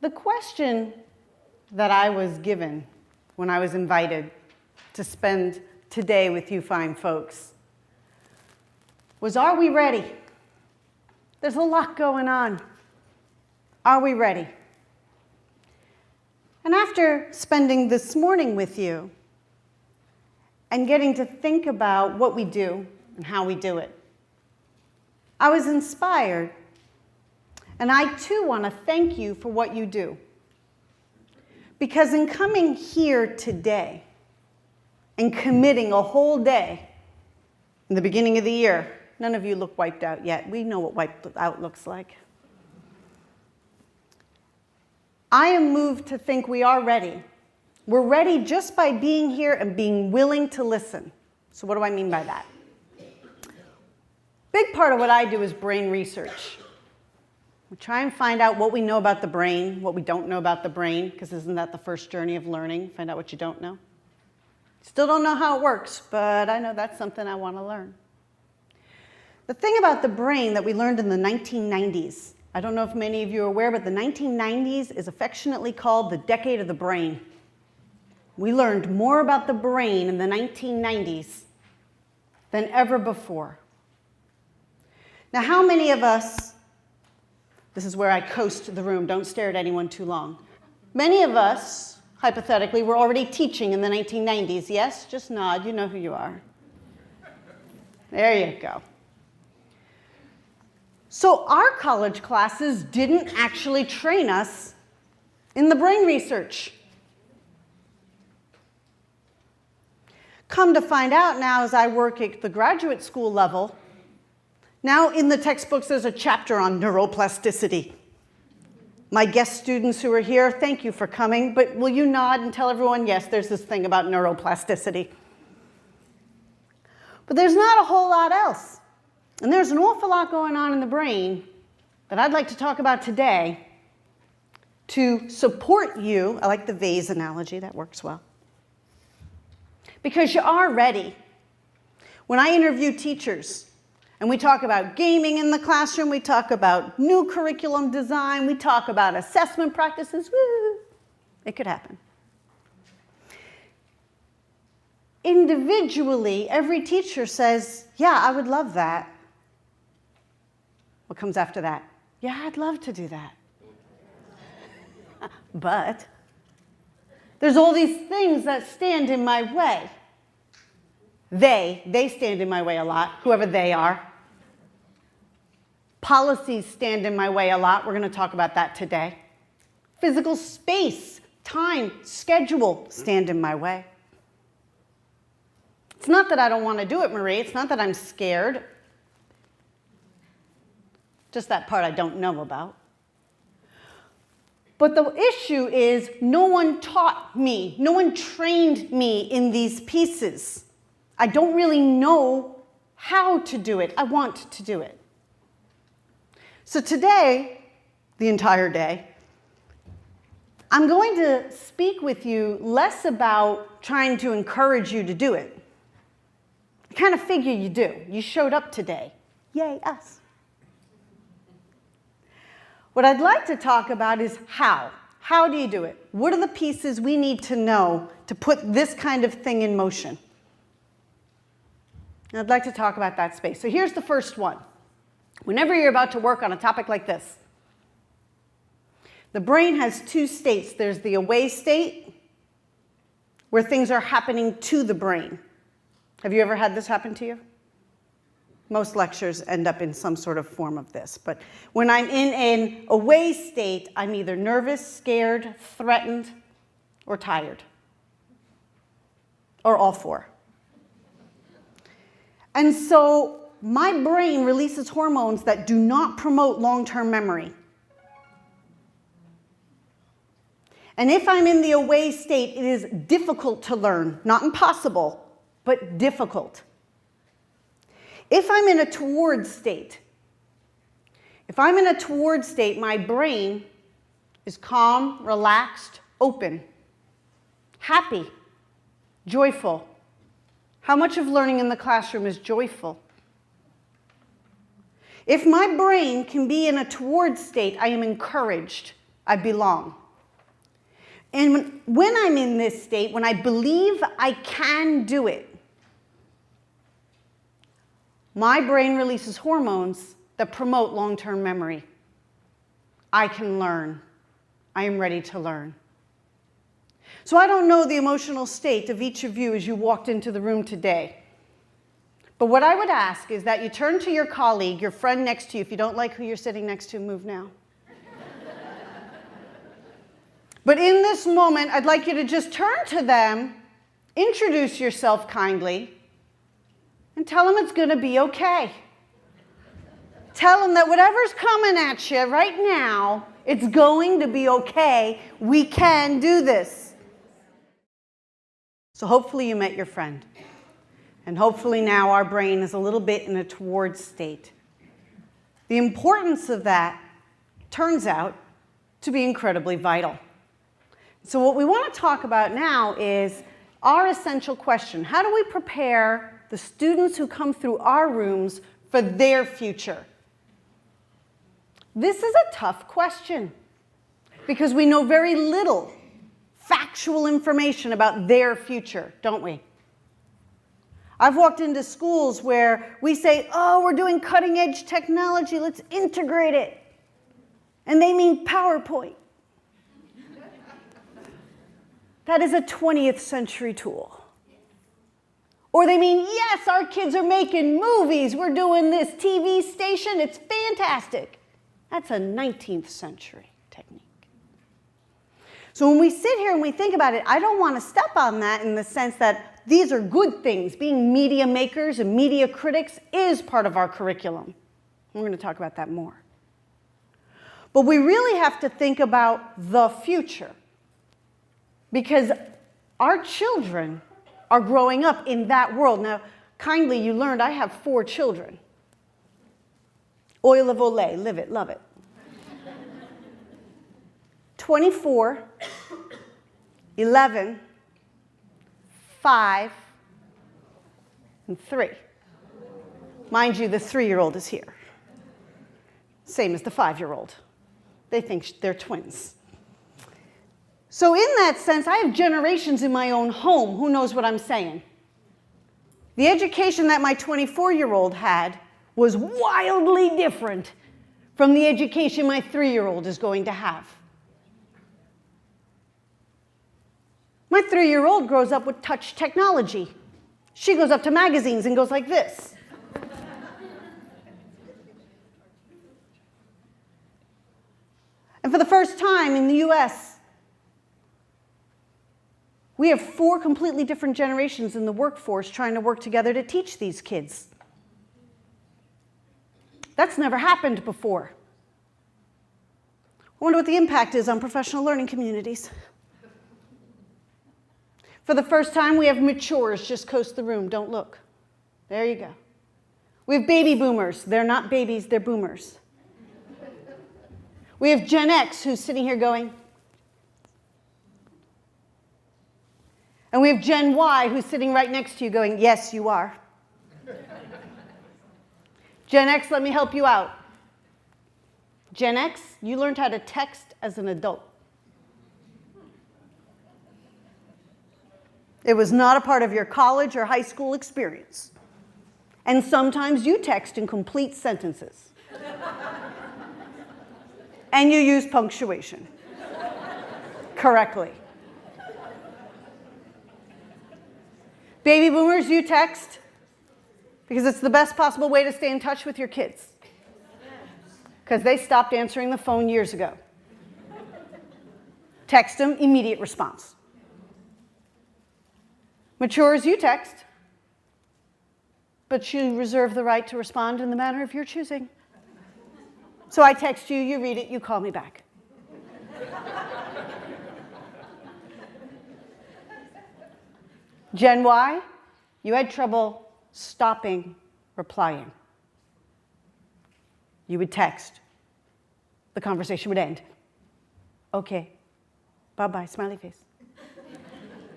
The question that I was given when I was invited to spend today with you fine folks was, are we ready? There's a lot going on. Are we ready? And after spending this morning with you and getting to think about what we do and how we do it, I was inspired. And I too want to thank you for what you do. Because in coming here today and committing a whole day in the beginning of the year, none of you look wiped out yet. We know what wiped out looks like. I am moved to think we are ready. We're ready just by being here and being willing to listen. So what do I mean by that? Big part of what I do is brain research. We try and find out what we know about the brain, what we don't know about the brain, because isn't that the first journey of learning? Find out what you don't know. Still don't know how it works, but I know that's something I want to learn. The thing about the brain that we learned in the 1990s, I don't know if many of you are aware, but the 1990s is affectionately called the decade of the brain. We learned more about the brain in the 1990s than ever before. Now, how many of us, this is where I coast the room, don't stare at anyone too long. Many of us, hypothetically, were already teaching in the 1990s. Yes? Just nod, you know who you are. There you go. So our college classes didn't actually train us in the brain research. Come to find out now, as I work at the graduate school level, now in the textbooks there's a chapter on neuroplasticity. My guest students who are here, thank you for coming, but will you nod and tell everyone, yes, there's this thing about neuroplasticity. But there's not a whole lot else. And there's an awful lot going on in the brain that I'd like to talk about today to support you. I like the vase analogy, that works well. Because you are ready. When I interview teachers, and we talk about gaming in the classroom, we talk about new curriculum design, we talk about assessment practices, woo, it could happen. Individually, every teacher says, yeah, I would love that. What comes after that? Yeah, I'd love to do that. But there's all these things that stand in my way. They stand in my way a lot, whoever they are. Policies stand in my way a lot. We're going to talk about that today. Physical space, time, schedule stand in my way. It's not that I don't want to do it, Marie. It's not that I'm scared. Just that part I don't know about. But the issue is no one taught me, no one trained me in these pieces. I don't really know how to do it. I want to do it. So today, the entire day, I'm going to speak with you less about trying to encourage you to do it. I kind of figure you do. You showed up today. Yay, us. What I'd like to talk about is how. How do you do it? What are the pieces we need to know to put this kind of thing in motion? And I'd like to talk about that space. So here's the first one. Whenever you're about to work on a topic like this, the brain has two states. There's the away state, where things are happening to the brain. Have you ever had this happen to you? Most lectures end up in some sort of form of this. But when I'm in an away state, I'm either nervous, scared, threatened, or tired. Or all four. And so my brain releases hormones that do not promote long-term memory. And if I'm in the away state, it is difficult to learn. Not impossible, but difficult. If I'm in a toward state, my brain is calm, relaxed, open, happy, joyful. How much of learning in the classroom is joyful? If my brain can be in a toward state, I am encouraged. I belong. And when I'm in this state, when I believe I can do it, my brain releases hormones that promote long-term memory. I can learn. I am ready to learn. So I don't know the emotional state of each of you as you walked into the room today. But what I would ask is that you turn to your colleague, your friend next to you. If you don't like who you're sitting next to, move now. But in this moment, I'd like you to just turn to them, introduce yourself kindly, and tell them it's going to be okay. Tell them that whatever's coming at you right now, it's going to be okay. We can do this. So hopefully you met your friend. And hopefully now our brain is a little bit in a towards state. The importance of that turns out to be incredibly vital. So what we want to talk about now is our essential question. How do we prepare the students who come through our rooms for their future? This is a tough question because we know very little factual information about their future, don't we? I've walked into schools where we say, oh, we're doing cutting edge technology, let's integrate it. And they mean PowerPoint. That is a 20th century tool. Or they mean, yes, our kids are making movies. We're doing this TV station. It's fantastic. That's a 19th century technique. So when we sit here and we think about it, I don't want to step on that in the sense that these are good things. Being media makers and media critics is part of our curriculum. We're going to talk about that more. But we really have to think about the future. Because our children are growing up in that world. Now, kindly, you learned I have 4 children. Oil of Olay, live it, love it. 24, 11, 5, and 3. Mind you, the 3-year-old is here. Same as the 5-year-old. They think they're twins. So in that sense, I have generations in my own home. Who knows what I'm saying? The education that my 24-year-old had was wildly different from the education my 3-year-old is going to have. My 3-year-old grows up with touch technology. She goes up to magazines and goes like this. And for the first time in the US, we have 4 completely different generations in the workforce trying to work together to teach these kids. That's never happened before. I wonder what the impact is on professional learning communities. For the first time, we have matures just coast the room. Don't look. There you go. We have baby boomers. They're not babies, they're boomers. We have Gen X who's sitting here going, and we have Gen Y who's sitting right next to you going, yes, you are. Gen X, let me help you out. Gen X, you learned how to text as an adult. It was not a part of your college or high school experience. And sometimes you text in complete sentences. And you use punctuation correctly. Baby boomers, you text because it's the best possible way to stay in touch with your kids. Because they stopped answering the phone years ago. Text them, immediate response. Matures, you text, but you reserve the right to respond in the manner of your choosing. So I text you, you read it, you call me back. Gen Y, you had trouble stopping replying. You would text. The conversation would end. Okay. Bye-bye, smiley face.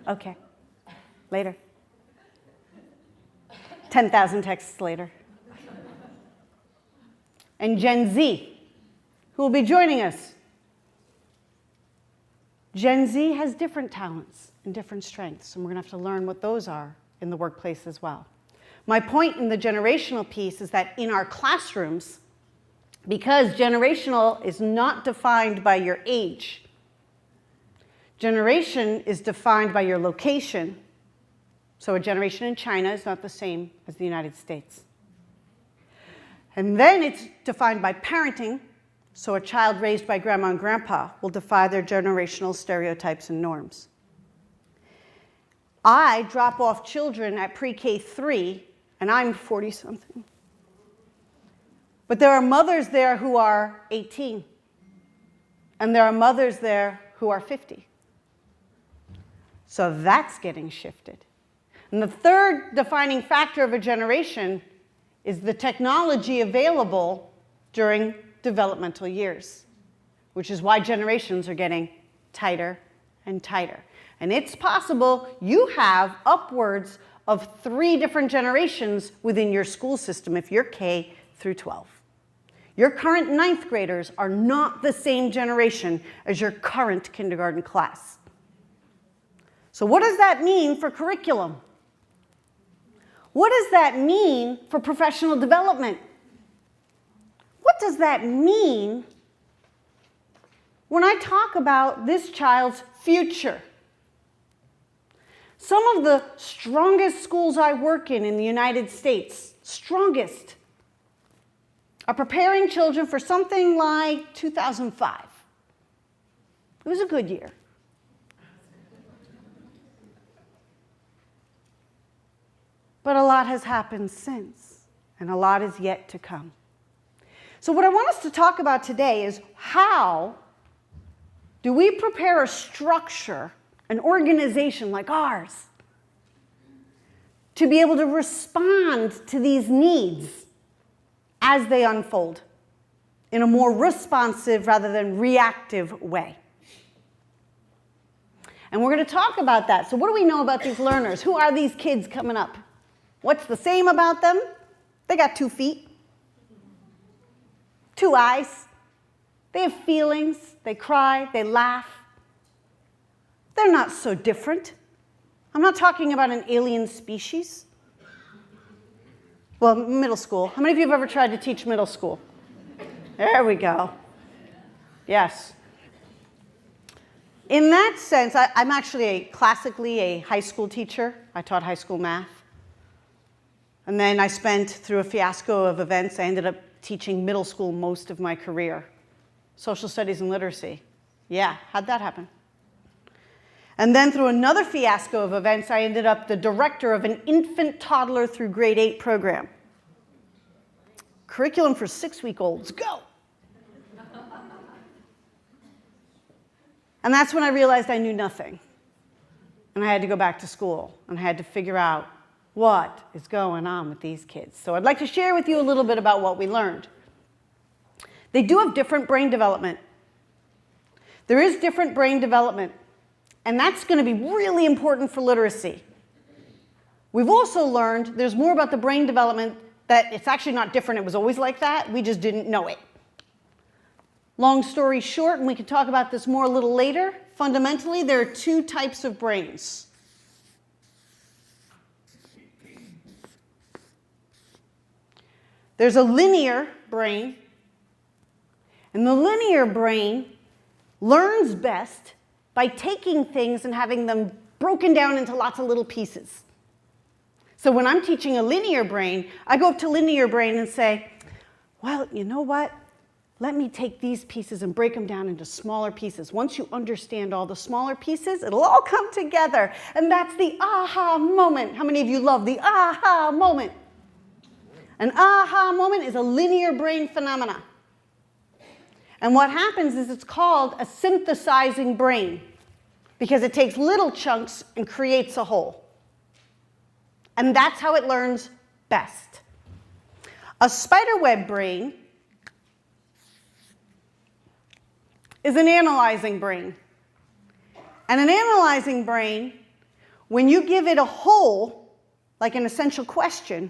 Okay. Later. 10,000 texts later. And Gen Z, who will be joining us Gen Z has different talents and different strengths, and we're going to have to learn what those are in the workplace as well. My point in the generational piece is that in our classrooms, because generational is not defined by your age, generation is defined by your location. So a generation in China is not the same as the United States. And then it's defined by parenting. So a child raised by grandma and grandpa will defy their generational stereotypes and norms. I drop off children at pre-K 3, and I'm 40-something. But there are mothers there who are 18. And there are mothers there who are 50. So that's getting shifted. And the third defining factor of a generation is the technology available during developmental years, which is why generations are getting tighter and tighter. And it's possible you have upwards of 3 different generations within your school system if you're K through 12. Your current 9th graders are not the same generation as your current kindergarten class. So what does that mean for curriculum? What does that mean for professional development? What does that mean when I talk about this child's future? Some of the strongest schools I work in the United States, strongest, are preparing children for something like 2005. It was a good year. But a lot has happened since, and a lot is yet to come. So what I want us to talk about today is how do we prepare a structure, an organization like ours, to be able to respond to these needs as they unfold in a more responsive rather than reactive way. And we're going to talk about that. So what do we know about these learners? Who are these kids coming up? What's the same about them? They got 2 feet, 2 eyes. They have feelings. They cry. They laugh. They're not so different. I'm not talking about an alien species. Well, middle school. How many of you have ever tried to teach middle school? There we go. Yes. In that sense, I'm actually classically a high school teacher. I taught high school math. And then I spent, through a fiasco of events, I ended up teaching middle school most of my career. Social studies and literacy. Yeah, how'd that happen? And then through another fiasco of events, I ended up the director of an infant toddler through grade 8 program. Curriculum for 6-week-olds, go! And that's when I realized I knew nothing. And I had to go back to school, and I had to figure out what is going on with these kids. So I'd like to share with you a little bit about what we learned. They do have different brain development. There is different brain development, and that's going to be really important for literacy. We've also learned there's more about the brain development that it's actually not different. It was always like that. We just didn't know it. Long story short, and we can talk about this more a little later, fundamentally there are 2 types of brains. There's a linear brain, and the linear brain learns best by taking things and having them broken down into lots of little pieces. So when I'm teaching a linear brain, I go up to linear brain and say, well, you know what? Let me take these pieces and break them down into smaller pieces. Once you understand all the smaller pieces, it'll all come together. And that's the aha moment. How many of you love the aha moment? An aha moment is a linear brain phenomena. And what happens is it's called a synthesizing brain because it takes little chunks and creates a whole. And that's how it learns best. A spiderweb brain is an analyzing brain. And an analyzing brain, when you give it a whole, like an essential question,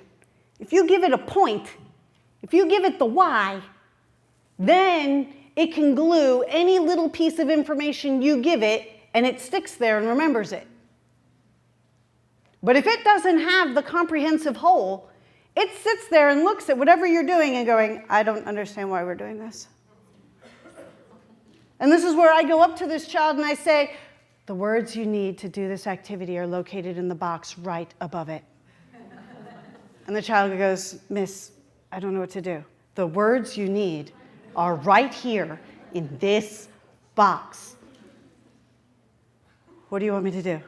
if you give it a point, if you give it the why, then it can glue any little piece of information you give it and it sticks there and remembers it. But if it doesn't have the comprehensive whole, it sits there and looks at whatever you're doing and going, I don't understand why we're doing this. And this is where I go up to this child and I say, the words you need to do this activity are located in the box right above it. And the child goes, Miss, I don't know what to do. The words you need are right here in this box. What do you want me to do?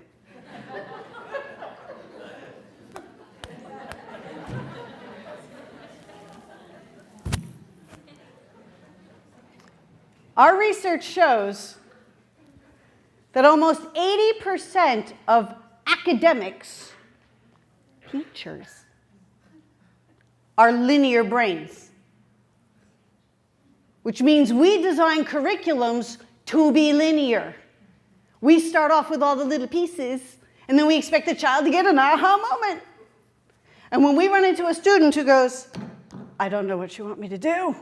Our research shows that almost 80% of academics, teachers, are linear brains, which means we design curriculums to be linear. We start off with all the little pieces, and then we expect the child to get an aha moment. And when we run into a student who goes, I don't know what you want me to do,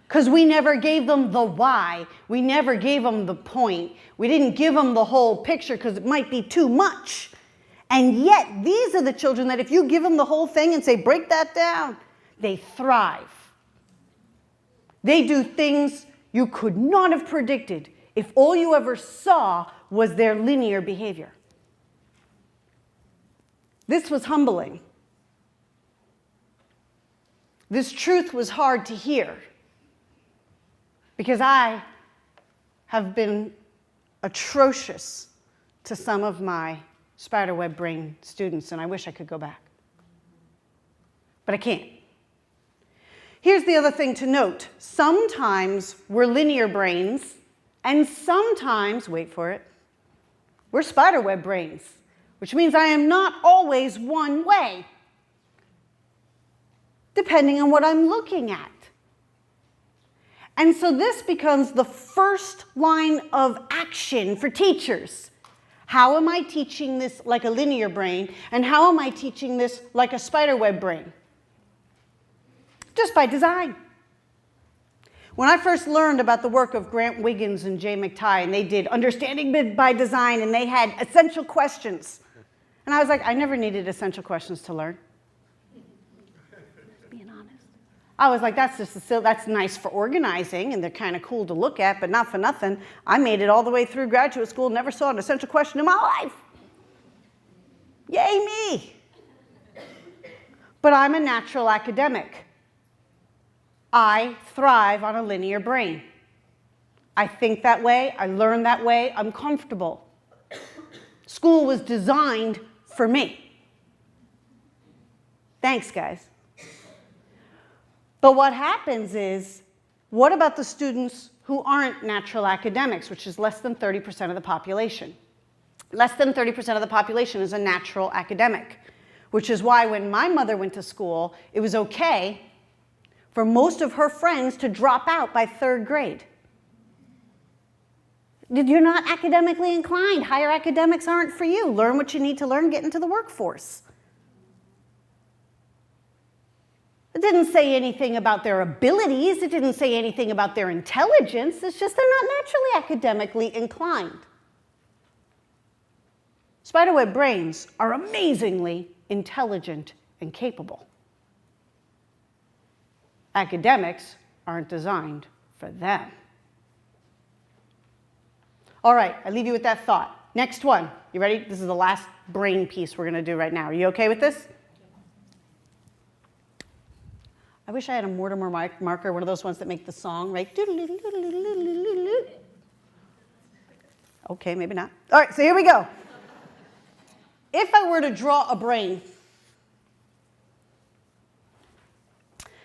because we never gave them the why. We never gave them the point. We didn't give them the whole picture because it might be too much. And yet, these are the children that if you give them the whole thing and say, break that down, they thrive. They do things you could not have predicted if all you ever saw was their linear behavior. This was humbling. This truth was hard to hear. Because I have been atrocious to some of my spiderweb brain students, and I wish I could go back. But I can't. Here's the other thing to note. Sometimes we're linear brains, and sometimes, wait for it, we're spiderweb brains, which means I am not always one way, depending on what I'm looking at. And so this becomes the first line of action for teachers. How am I teaching this like a linear brain, and how am I teaching this like a spiderweb brain? Just by design. When I first learned about the work of Grant Wiggins and Jay McTighe, and they did Understanding by Design, and they had essential questions. And I was like, I never needed essential questions to learn. I was like, that's nice for organizing, and they're kind of cool to look at, but not for nothing. I made it all the way through graduate school, never saw an essential question in my life. Yay me! But I'm a natural academic. I thrive on a linear brain. I think that way, I learn that way, I'm comfortable. School was designed for me. Thanks, guys. But what happens is, what about the students who aren't natural academics, which is less than 30% of the population? Less than 30% of the population is a natural academic, which is why when my mother went to school, it was okay for most of her friends to drop out by 3rd grade. You're not academically inclined. Higher academics aren't for you. Learn what you need to learn, get into the workforce. It didn't say anything about their abilities. It didn't say anything about their intelligence. It's just they're not naturally academically inclined. Spiderweb brains are amazingly intelligent and capable. Academics aren't designed for them. All right, I leave you with that thought. Next one. You ready? This is the last brain piece we're going to do right now. Are you okay with this? I wish I had a Mortimer marker, one of those ones that make the song, right? Okay, maybe not. All right, so here we go. If I were to draw a brain,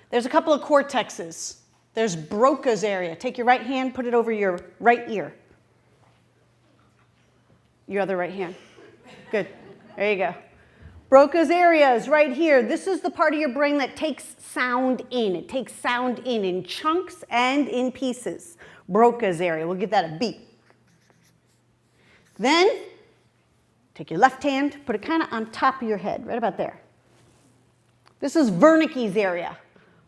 there's a couple of cortexes. There's Broca's area. Take your right hand, put it over your right ear. Your other right hand. Good. There you go. Broca's area is right here. This is the part of your brain that takes sound in. It takes sound in chunks and in pieces. Broca's area. We'll give that a B. Then, take your left hand, put it kind of on top of your head, right about there. This is Wernicke's area.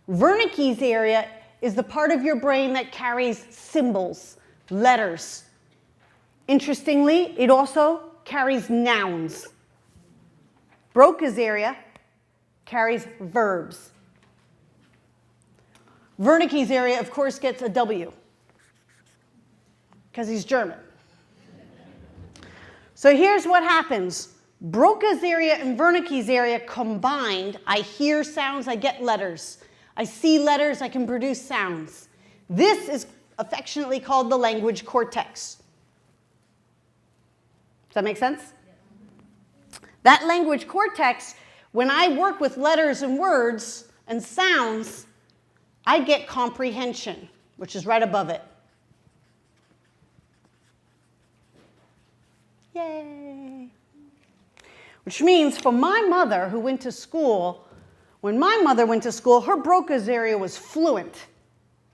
Wernicke's area is the part of your brain that carries symbols, letters. Interestingly, it also carries nouns. Broca's area carries verbs. Wernicke's area, of course, gets a W because he's German. So here's what happens. Broca's area and Wernicke's area combined, I hear sounds, I get letters. I see letters, I can produce sounds. This is affectionately called the language cortex. Does that make sense? That language cortex, when I work with letters and words and sounds, I get comprehension, which is right above it. Yay! Which means for my mother who went to school, when my mother went to school, her Broca's area was fluent.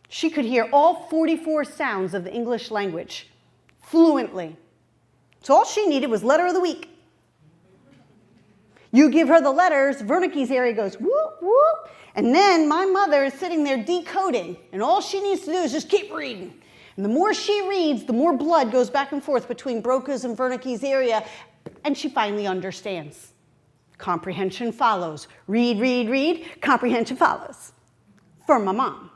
She could hear all 44 sounds of the English language fluently. So all she needed was letter of the week. You give her the letters, Wernicke's area goes whoop, whoop, and then my mother is sitting there decoding, and all she needs to do is just keep reading. And the more she reads, the more blood goes back and forth between Broca's and Wernicke's area, and she finally understands. Comprehension follows. Read, read, read, comprehension follows. For my mom.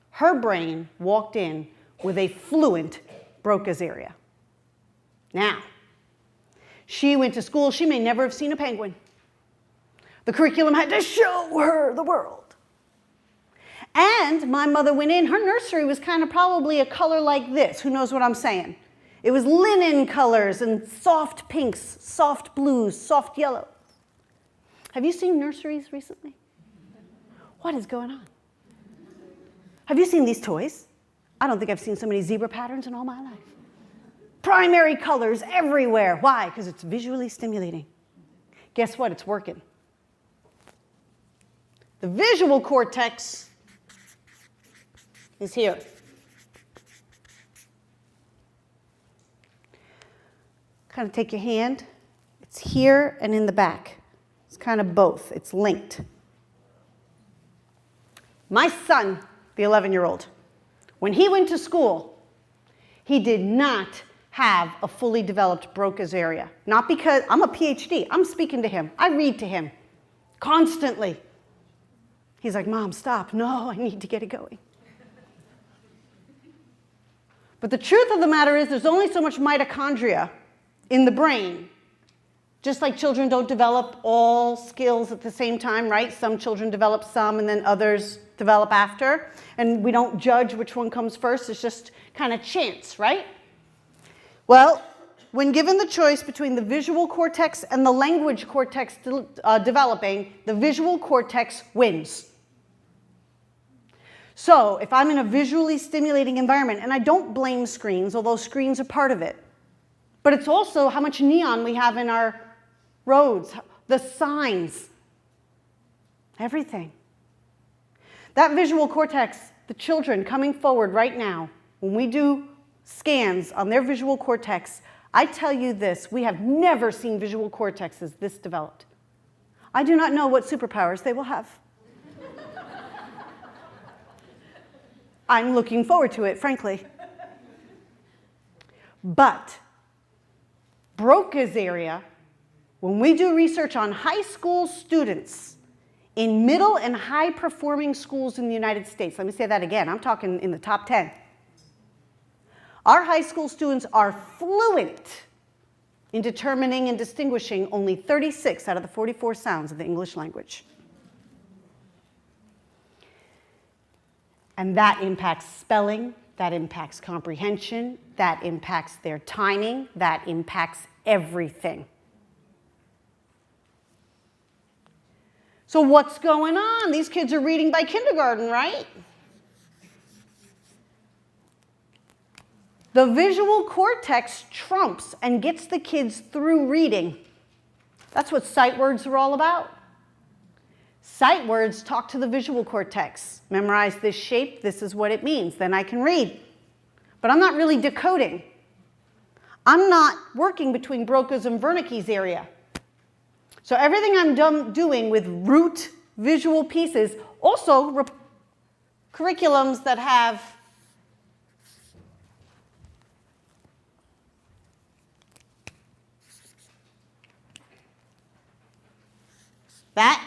Her brain walked in with a fluent Broca's area. Now, she went to school, she may never have seen a penguin. The curriculum had to show her the world. And my mother went in, her nursery was kind of probably a color like this. Who knows what I'm saying? It was linen colors and soft pinks, soft blues, soft yellows. Have you seen nurseries recently? What is going on? Have you seen these toys? I don't think I've seen so many zebra patterns in all my life. Primary colors everywhere. Why? Because it's visually stimulating. Guess what? It's working. The visual cortex is here. Kind of take your hand. It's here and in the back. It's kind of both. It's linked. My son, the 11-year-old, when he went to school, he did not have a fully developed Broca's area. Not because, I'm a PhD, I'm speaking to him, I read to him constantly. He's like, Mom, stop, no, I need to get it going. But the truth of the matter is there's only so much mitochondria in the brain. Just like children don't develop all skills at the same time, right? Some children develop some and then others develop after. And we don't judge which one comes first, it's just kind of chance, right? Well, when given the choice between the visual cortex and the language cortex developing, the visual cortex wins. So if I'm in a visually stimulating environment, and I don't blame screens, although screens are part of it, but it's also how much neon we have in our roads, the signs, everything. That visual cortex, the children coming forward right now, when we do scans on their visual cortex, I tell you this, we have never seen visual cortexes this developed. I do not know what superpowers they will have. I'm looking forward to it, frankly. But Broca's area, when we do research on high school students in middle and high performing schools in the United States, let me say that again, I'm talking in the top 10. Our high school students are fluent in determining and distinguishing only 36 out of the 44 sounds of the English language. And that impacts spelling, that impacts comprehension, that impacts their timing, that impacts everything. So what's going on? These kids are reading by kindergarten, right? The visual cortex trumps and gets the kids through reading. That's what sight words are all about. Sight words talk to the visual cortex. Memorize this shape, this is what it means, then I can read. But I'm not really decoding. I'm not working between Broca's and Wernicke's area. So everything I'm doing with root visual pieces, also curriculums that have That,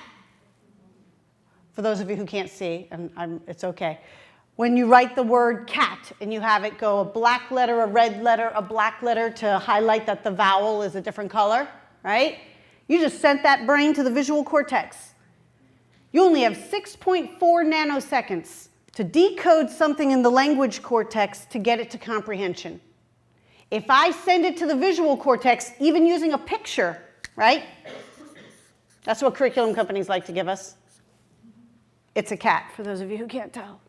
for those of you who can't see, and it's okay. When you write the word cat and you have it go a black letter, a red letter, a black letter to highlight that the vowel is a different color, right? You just sent that brain to the visual cortex. You only have 6.4 nanoseconds to decode something in the language cortex to get it to comprehension. If I send it to the visual cortex, even using a picture, right? That's what curriculum companies like to give us. It's a cat, for those of you who can't tell.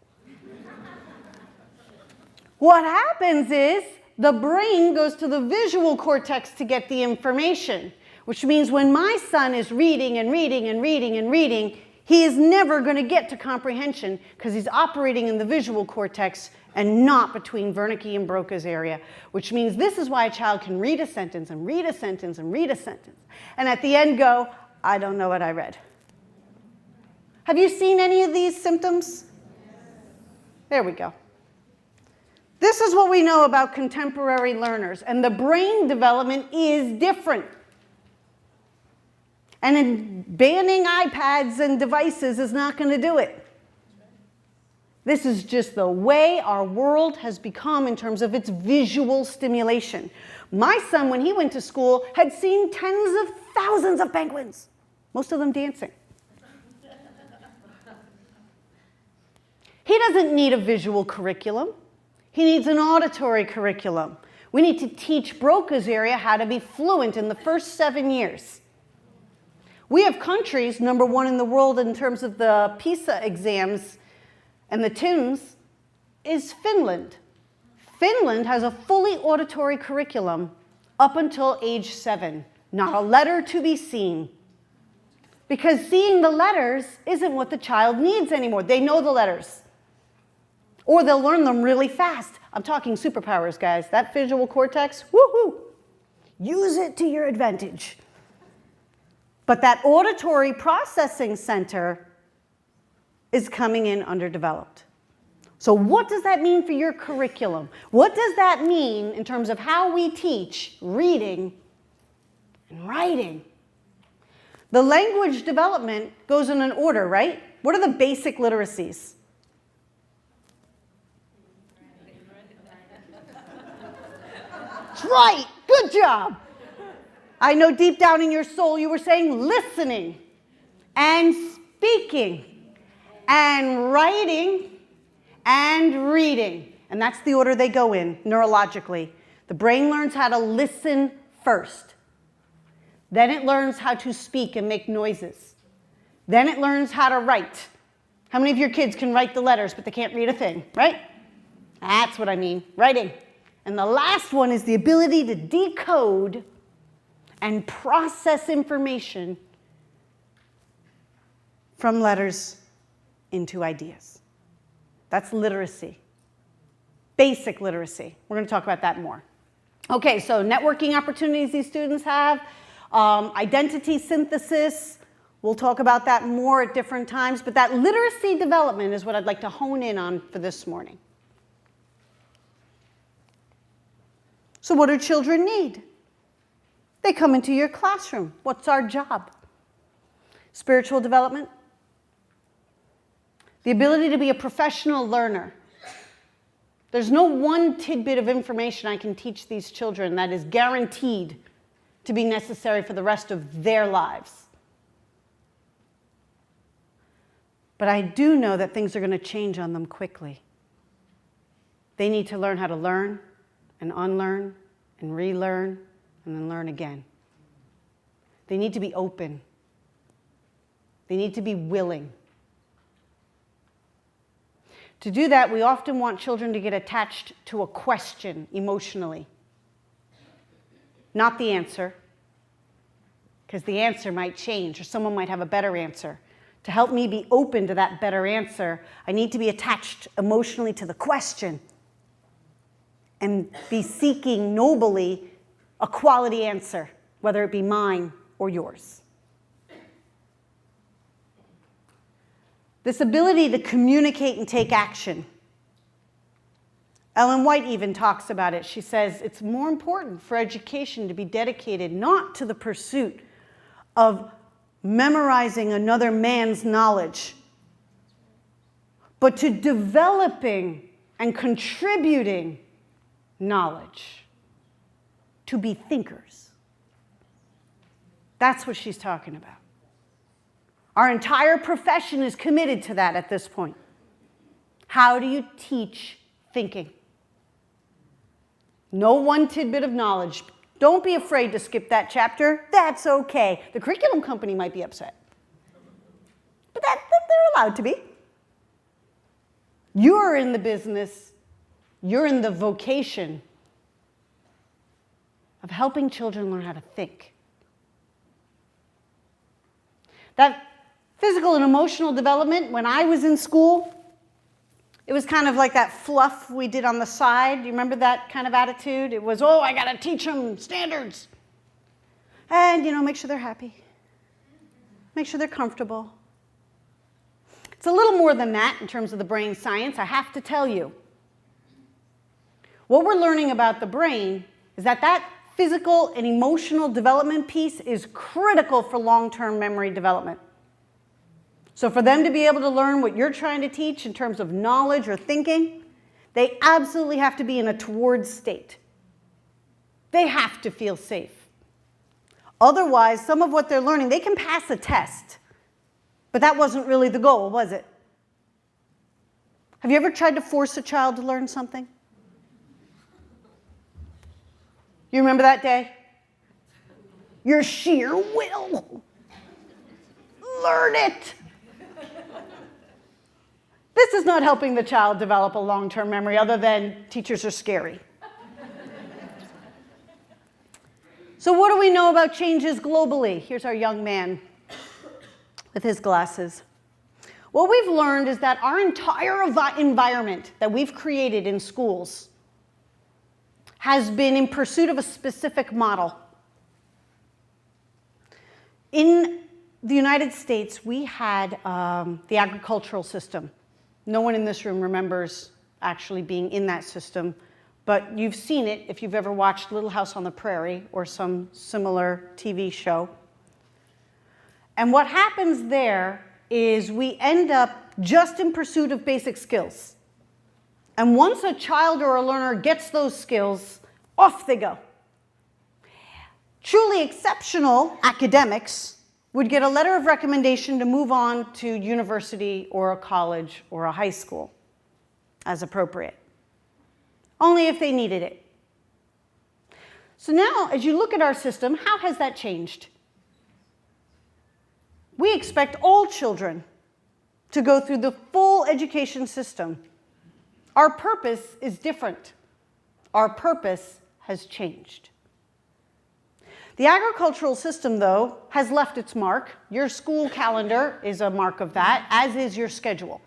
What happens is the brain goes to the visual cortex to get the information, which means when my son is reading and reading and reading and reading, he is never going to get to comprehension because he's operating in the visual cortex and not between Wernicke and Broca's area, which means this is why a child can read a sentence and read a sentence and read a sentence, and at the end go, I don't know what I read. Have you seen any of these symptoms? There we go. This is what we know about contemporary learners, and the brain development is different. And banning iPads and devices is not going to do it. This is just the way our world has become in terms of its visual stimulation. My son, when he went to school, had seen tens of thousands of penguins, most of them dancing. He doesn't need a visual curriculum. He needs an auditory curriculum. We need to teach Broca's area how to be fluent in the first 7 years. We have countries, #1 in the world in terms of the PISA exams and the TIMSS, is Finland. Finland has a fully auditory curriculum up until age 7. Not a letter to be seen. Because seeing the letters isn't what the child needs anymore. They know the letters. Or they'll learn them really fast. I'm talking superpowers, guys. That visual cortex, woohoo! Use it to your advantage. But that auditory processing center is coming in underdeveloped. So what does that mean for your curriculum? What does that mean in terms of how we teach reading and writing? The language development goes in an order, right? What are the basic literacies? That's right. Good job. I know deep down in your soul you were saying listening and speaking and writing and reading. And that's the order they go in neurologically. The brain learns how to listen first. Then it learns how to speak and make noises. Then it learns how to write. How many of your kids can write the letters but they can't read a thing, right? That's what I mean, writing. And the last one is the ability to decode and process information from letters into ideas. That's literacy. Basic literacy. We're going to talk about that more. Okay, so networking opportunities these students have, identity synthesis. We'll talk about that more at different times, but that literacy development is what I'd like to hone in on for this morning. So what do children need? They come into your classroom. What's our job? Spiritual development. The ability to be a professional learner. There's no one tidbit of information I can teach these children that is guaranteed to be necessary for the rest of their lives. But I do know that things are going to change on them quickly. They need to learn how to learn and unlearn and relearn and then learn again. They need to be open. They need to be willing. To do that, we often want children to get attached to a question emotionally. Not the answer, because the answer might change or someone might have a better answer. To help me be open to that better answer, I need to be attached emotionally to the question and be seeking nobly a quality answer, whether it be mine or yours. This ability to communicate and take action. Ellen White even talks about it. She says it's more important for education to be dedicated not to the pursuit of memorizing another man's knowledge, but to developing and contributing knowledge, to be thinkers. That's what she's talking about. Our entire profession is committed to that at this point. How do you teach thinking? No one tidbit of knowledge. Don't be afraid to skip that chapter. That's okay. The curriculum company might be upset, but they're allowed to be. You're in the business, you're in the vocation of helping children learn how to think. That physical and emotional development, when I was in school, it was kind of like that fluff we did on the side. You remember that kind of attitude? It was, oh, I got to teach them standards. And, make sure they're happy. Make sure they're comfortable. It's a little more than that in terms of the brain science, I have to tell you. What we're learning about the brain is that physical and emotional development piece is critical for long-term memory development. So for them to be able to learn what you're trying to teach in terms of knowledge or thinking, they absolutely have to be in a towards state. They have to feel safe. Otherwise, some of what they're learning, they can pass a test, but that wasn't really the goal, was it? Have you ever tried to force a child to learn something? You remember that day? Your sheer will. Learn it. This is not helping the child develop a long-term memory other than teachers are scary. So what do we know about changes globally? Here's our young man with his glasses. What we've learned is that our entire environment that we've created in schools has been in pursuit of a specific model. In the United States, we had the agricultural system. No one in this room remembers actually being in that system, but you've seen it if you've ever watched Little House on the Prairie or some similar TV show. And what happens there is we end up just in pursuit of basic skills. And once a child or a learner gets those skills, off they go. Truly exceptional academics would get a letter of recommendation to move on to university or a college or a high school as appropriate, only if they needed it. So now, as you look at our system, how has that changed? We expect all children to go through the full education system. Our purpose is different. Our purpose has changed. The agricultural system, though, has left its mark. Your school calendar is a mark of that, as is your schedule.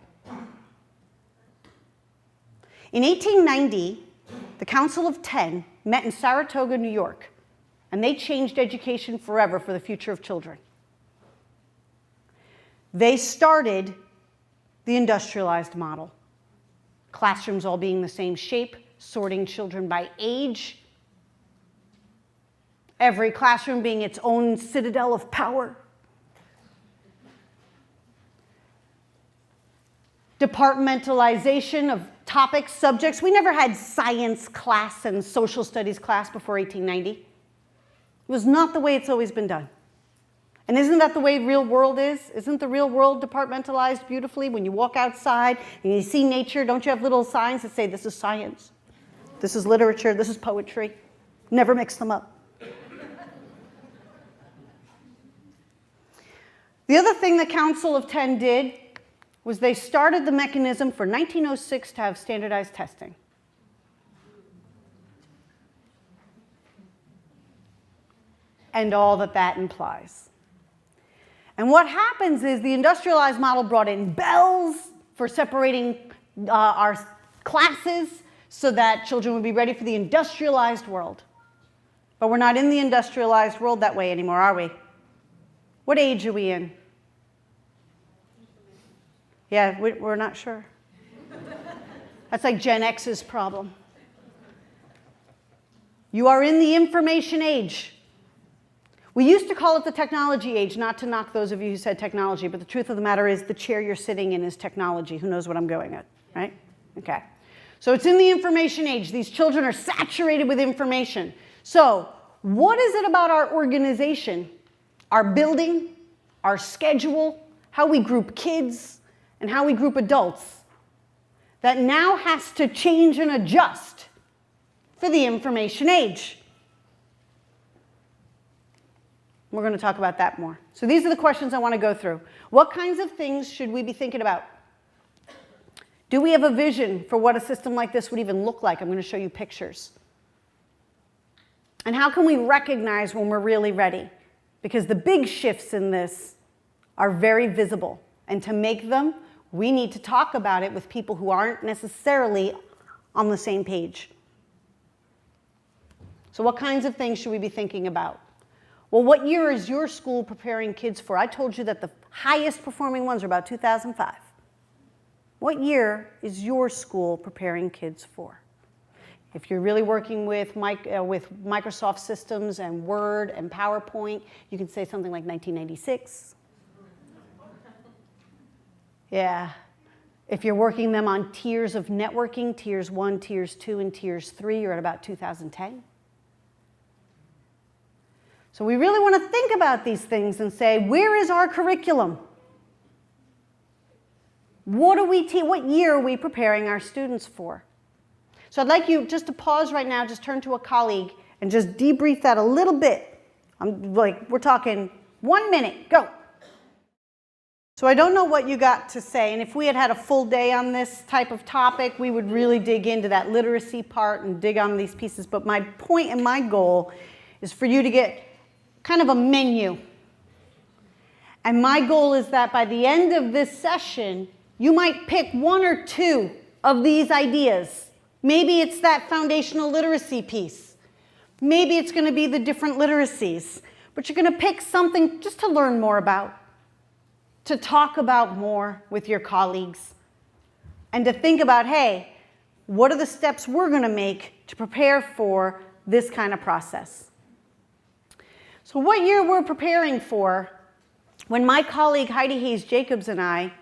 In 1890, the Council of 10 met in Saratoga, New York, and they changed education forever for the future of children. They started the industrialized model. Classrooms all being the same shape, sorting children by age, every classroom being its own citadel of power. Departmentalization of topics, subjects. We never had science class and social studies class before 1890. It was not the way it's always been done. And isn't that the way real world is? Isn't the real world departmentalized beautifully? When you walk outside and you see nature, don't you have little signs that say, this is science, this is literature, this is poetry? Never mix them up. The other thing the Council of 10 did was they started the mechanism for 1906 to have standardized testing. And all that that implies. And what happens is the industrialized model brought in bells for separating our classes so that children would be ready for the industrialized world. But we're not in the industrialized world that way anymore, are we? What age are we in? Yeah, we're not sure. That's like Gen X's problem. You are in the information age. We used to call it the technology age, not to knock those of you who said technology, but the truth of the matter is the chair you're sitting in is technology. Who knows what I'm going at, right? Okay. So it's in the information age. These children are saturated with information. So what is it about our organization, our building, our schedule, how we group kids, and how we group adults that now has to change and adjust for the information age? We're going to talk about that more. So these are the questions I want to go through. What kinds of things should we be thinking about? Do we have a vision for what a system like this would even look like? I'm going to show you pictures. And how can we recognize when we're really ready? Because the big shifts in this are very visible. And to make them, we need to talk about it with people who aren't necessarily on the same page. So what kinds of things should we be thinking about? Well, what year is your school preparing kids for? I told you that the highest performing ones are about 2005. What year is your school preparing kids for? If you're really working with Microsoft systems and Word and PowerPoint, you can say something like 1996. Yeah. If you're working them on tiers of networking, tiers 1, tiers 2, and tiers 3, you're at about 2010. So we really want to think about these things and say, where is our curriculum? What year are we preparing our students for? So I'd like you just to pause right now, just turn to a colleague and just debrief that a little bit. We're talking 1 minute, go. So I don't know what you got to say, and if we had had a full day on this type of topic, we would really dig into that literacy part and dig on these pieces. But my point and my goal is for you to get kind of a menu. And my goal is that by the end of this session, you might pick 1 or 2 of these ideas. Maybe it's that foundational literacy piece. Maybe it's going to be the different literacies. But you're going to pick something just to learn more about, to talk about more with your colleagues, and to think about, hey, what are the steps we're going to make to prepare for this kind of process? So what year we're preparing for, when my colleague Heidi Hayes-Jacobs and I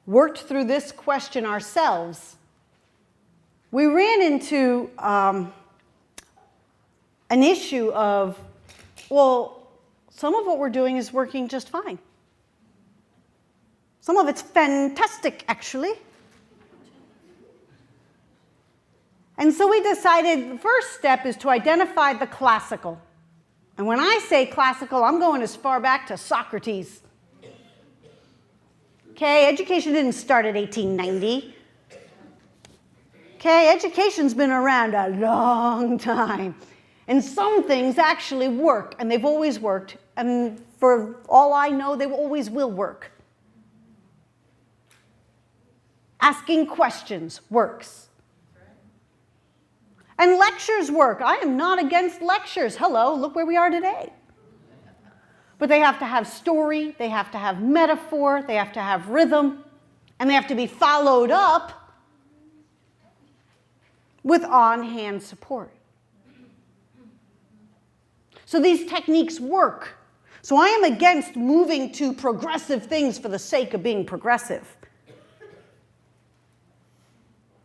worked through this question ourselves, we ran into an issue of, well, some of what we're doing is working just fine. Some of it's fantastic, actually. And so we decided the first step is to identify the classical. And when I say classical, I'm going as far back to Socrates. Okay, education didn't start at 1890. Okay, education's been around a long time. And some things actually work, and they've always worked. And for all I know, they always will work. Asking questions works. And lectures work. I am not against lectures. Hello, look where we are today. But they have to have story, they have to have metaphor, they have to have rhythm, and they have to be followed up with on-hand support. So these techniques work. So I am against moving to progressive things for the sake of being progressive.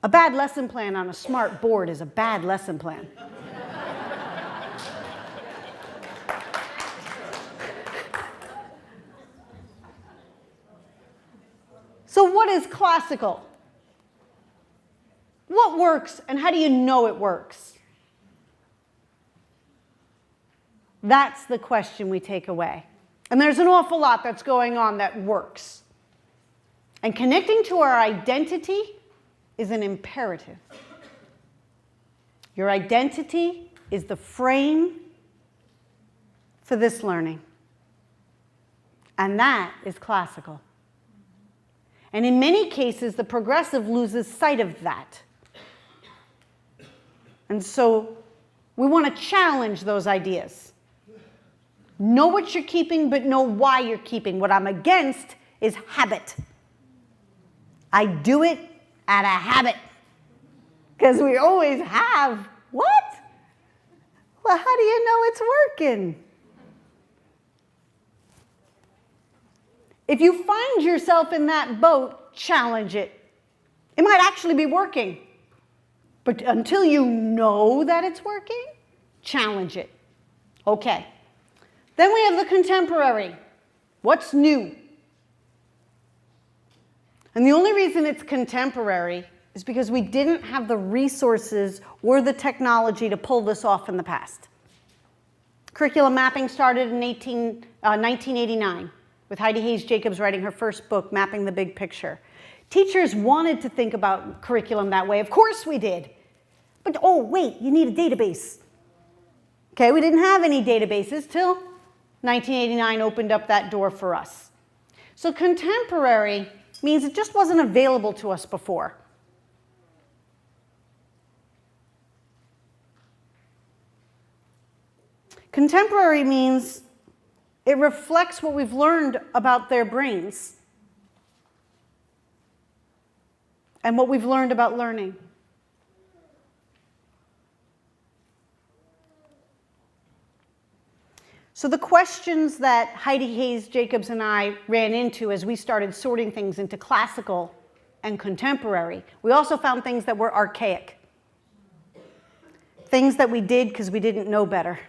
A bad lesson plan on a smart board is a bad lesson plan. So what is classical? What works, and how do you know it works? That's the question we take away. And there's an awful lot that's going on that works. And connecting to our identity is an imperative. Your identity is the frame for this learning. And that is classical. And in many cases, the progressive loses sight of that. And so we want to challenge those ideas. Know what you're keeping, but know why you're keeping. What I'm against is habit. I do it out of habit. Because we always have. What? Well, how do you know it's working? If you find yourself in that boat, challenge it. It might actually be working. But until you know that it's working, challenge it. Okay. Then we have the contemporary. What's new? And the only reason it's contemporary is because we didn't have the resources or the technology to pull this off in the past. Curriculum mapping started in 1989 with Heidi Hayes Jacobs writing her first book, Mapping the Big Picture. Teachers wanted to think about curriculum that way. Of course we did. But oh, wait, you need a database. Okay, we didn't have any databases till 1989 opened up that door for us. So contemporary means it just wasn't available to us before. Contemporary means it reflects what we've learned about their brains and what we've learned about learning. So the questions that Heidi Hayes Jacobs and I ran into as we started sorting things into classical and contemporary, we also found things that were archaic. Things that we did because we didn't know better.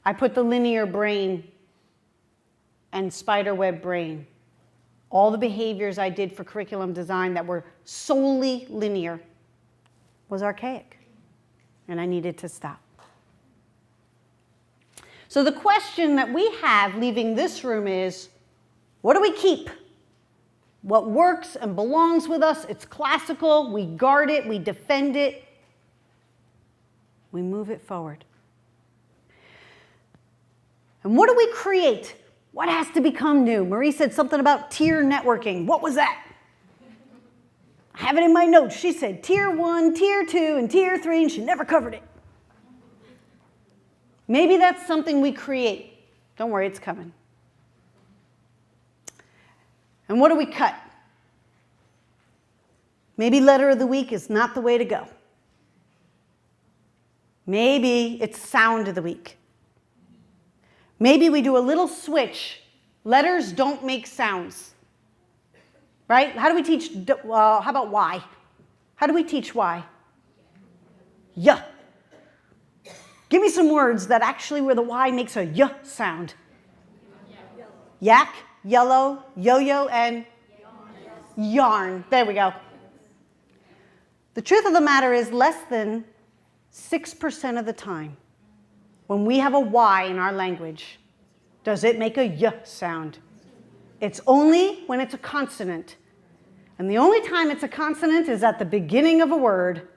I put the linear brain and spiderweb brain. All the behaviors I did for curriculum design that were solely linear was archaic, and I needed to stop. So the question that we have leaving this room is, what do we keep? What works and belongs with us? It's classical, we guard it, we defend it, we move it forward. And what do we create? What has to become new? Marie said something about tier networking. What was that? I have it in my notes. She said tier 1, tier 2, and tier 3, and she never covered it. Maybe that's something we create. Don't worry, it's coming. And what do we cut? Maybe letter of the week is not the way to go. Maybe it's sound of the week. Maybe we do a little switch. Letters don't make sounds. Right? How do we teach, how about Y? How do we teach Y? Yeah. Give me some words that actually where the Y makes a Y sound. Yak, yellow, yo-yo, and yarn. There we go. The truth of the matter is less than 6% of the time, when we have a Y in our language, does it make a Y sound. It's only when it's a consonant. And the only time it's a consonant is at the beginning of a word.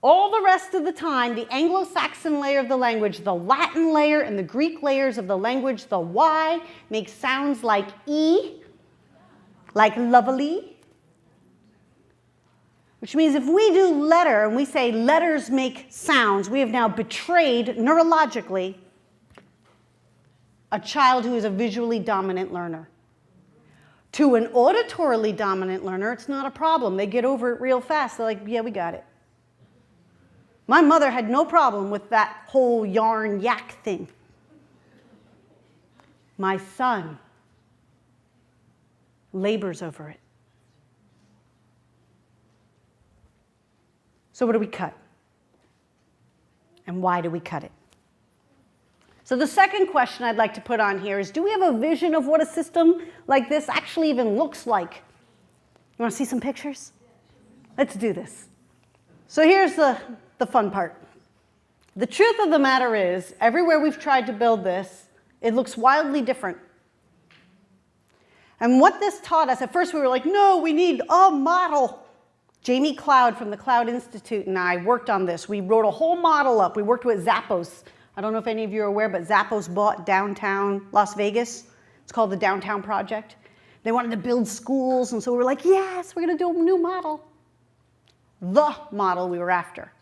All the rest of the time, the Anglo-Saxon layer of the language, the Latin layer, and the Greek layers of the language, the Y makes sounds like E, like lovely. Which means if we do letter and we say letters make sounds, we have now betrayed neurologically a child who is a visually dominant learner. To an auditorily dominant learner, it's not a problem. They get over it real fast. They're like, yeah, we got it. My mother had no problem with that whole yarn yak thing. My son labors over it. So what do we cut? And why do we cut it? So the second question I'd like to put on here is, do we have a vision of what a system like this actually even looks like? You want to see some pictures? Let's do this. So here's the fun part. The truth of the matter is, everywhere we've tried to build this, it looks wildly different. And what this taught us, at first we were like, no, we need a model. Jamie Cloud from the Cloud Institute and I worked on this. We wrote a whole model up. We worked with Zappos. I don't know if any of you are aware, but Zappos bought downtown Las Vegas. It's called the Downtown Project. They wanted to build schools, and so we were like, yes, we're going to do a new model. The model we were after.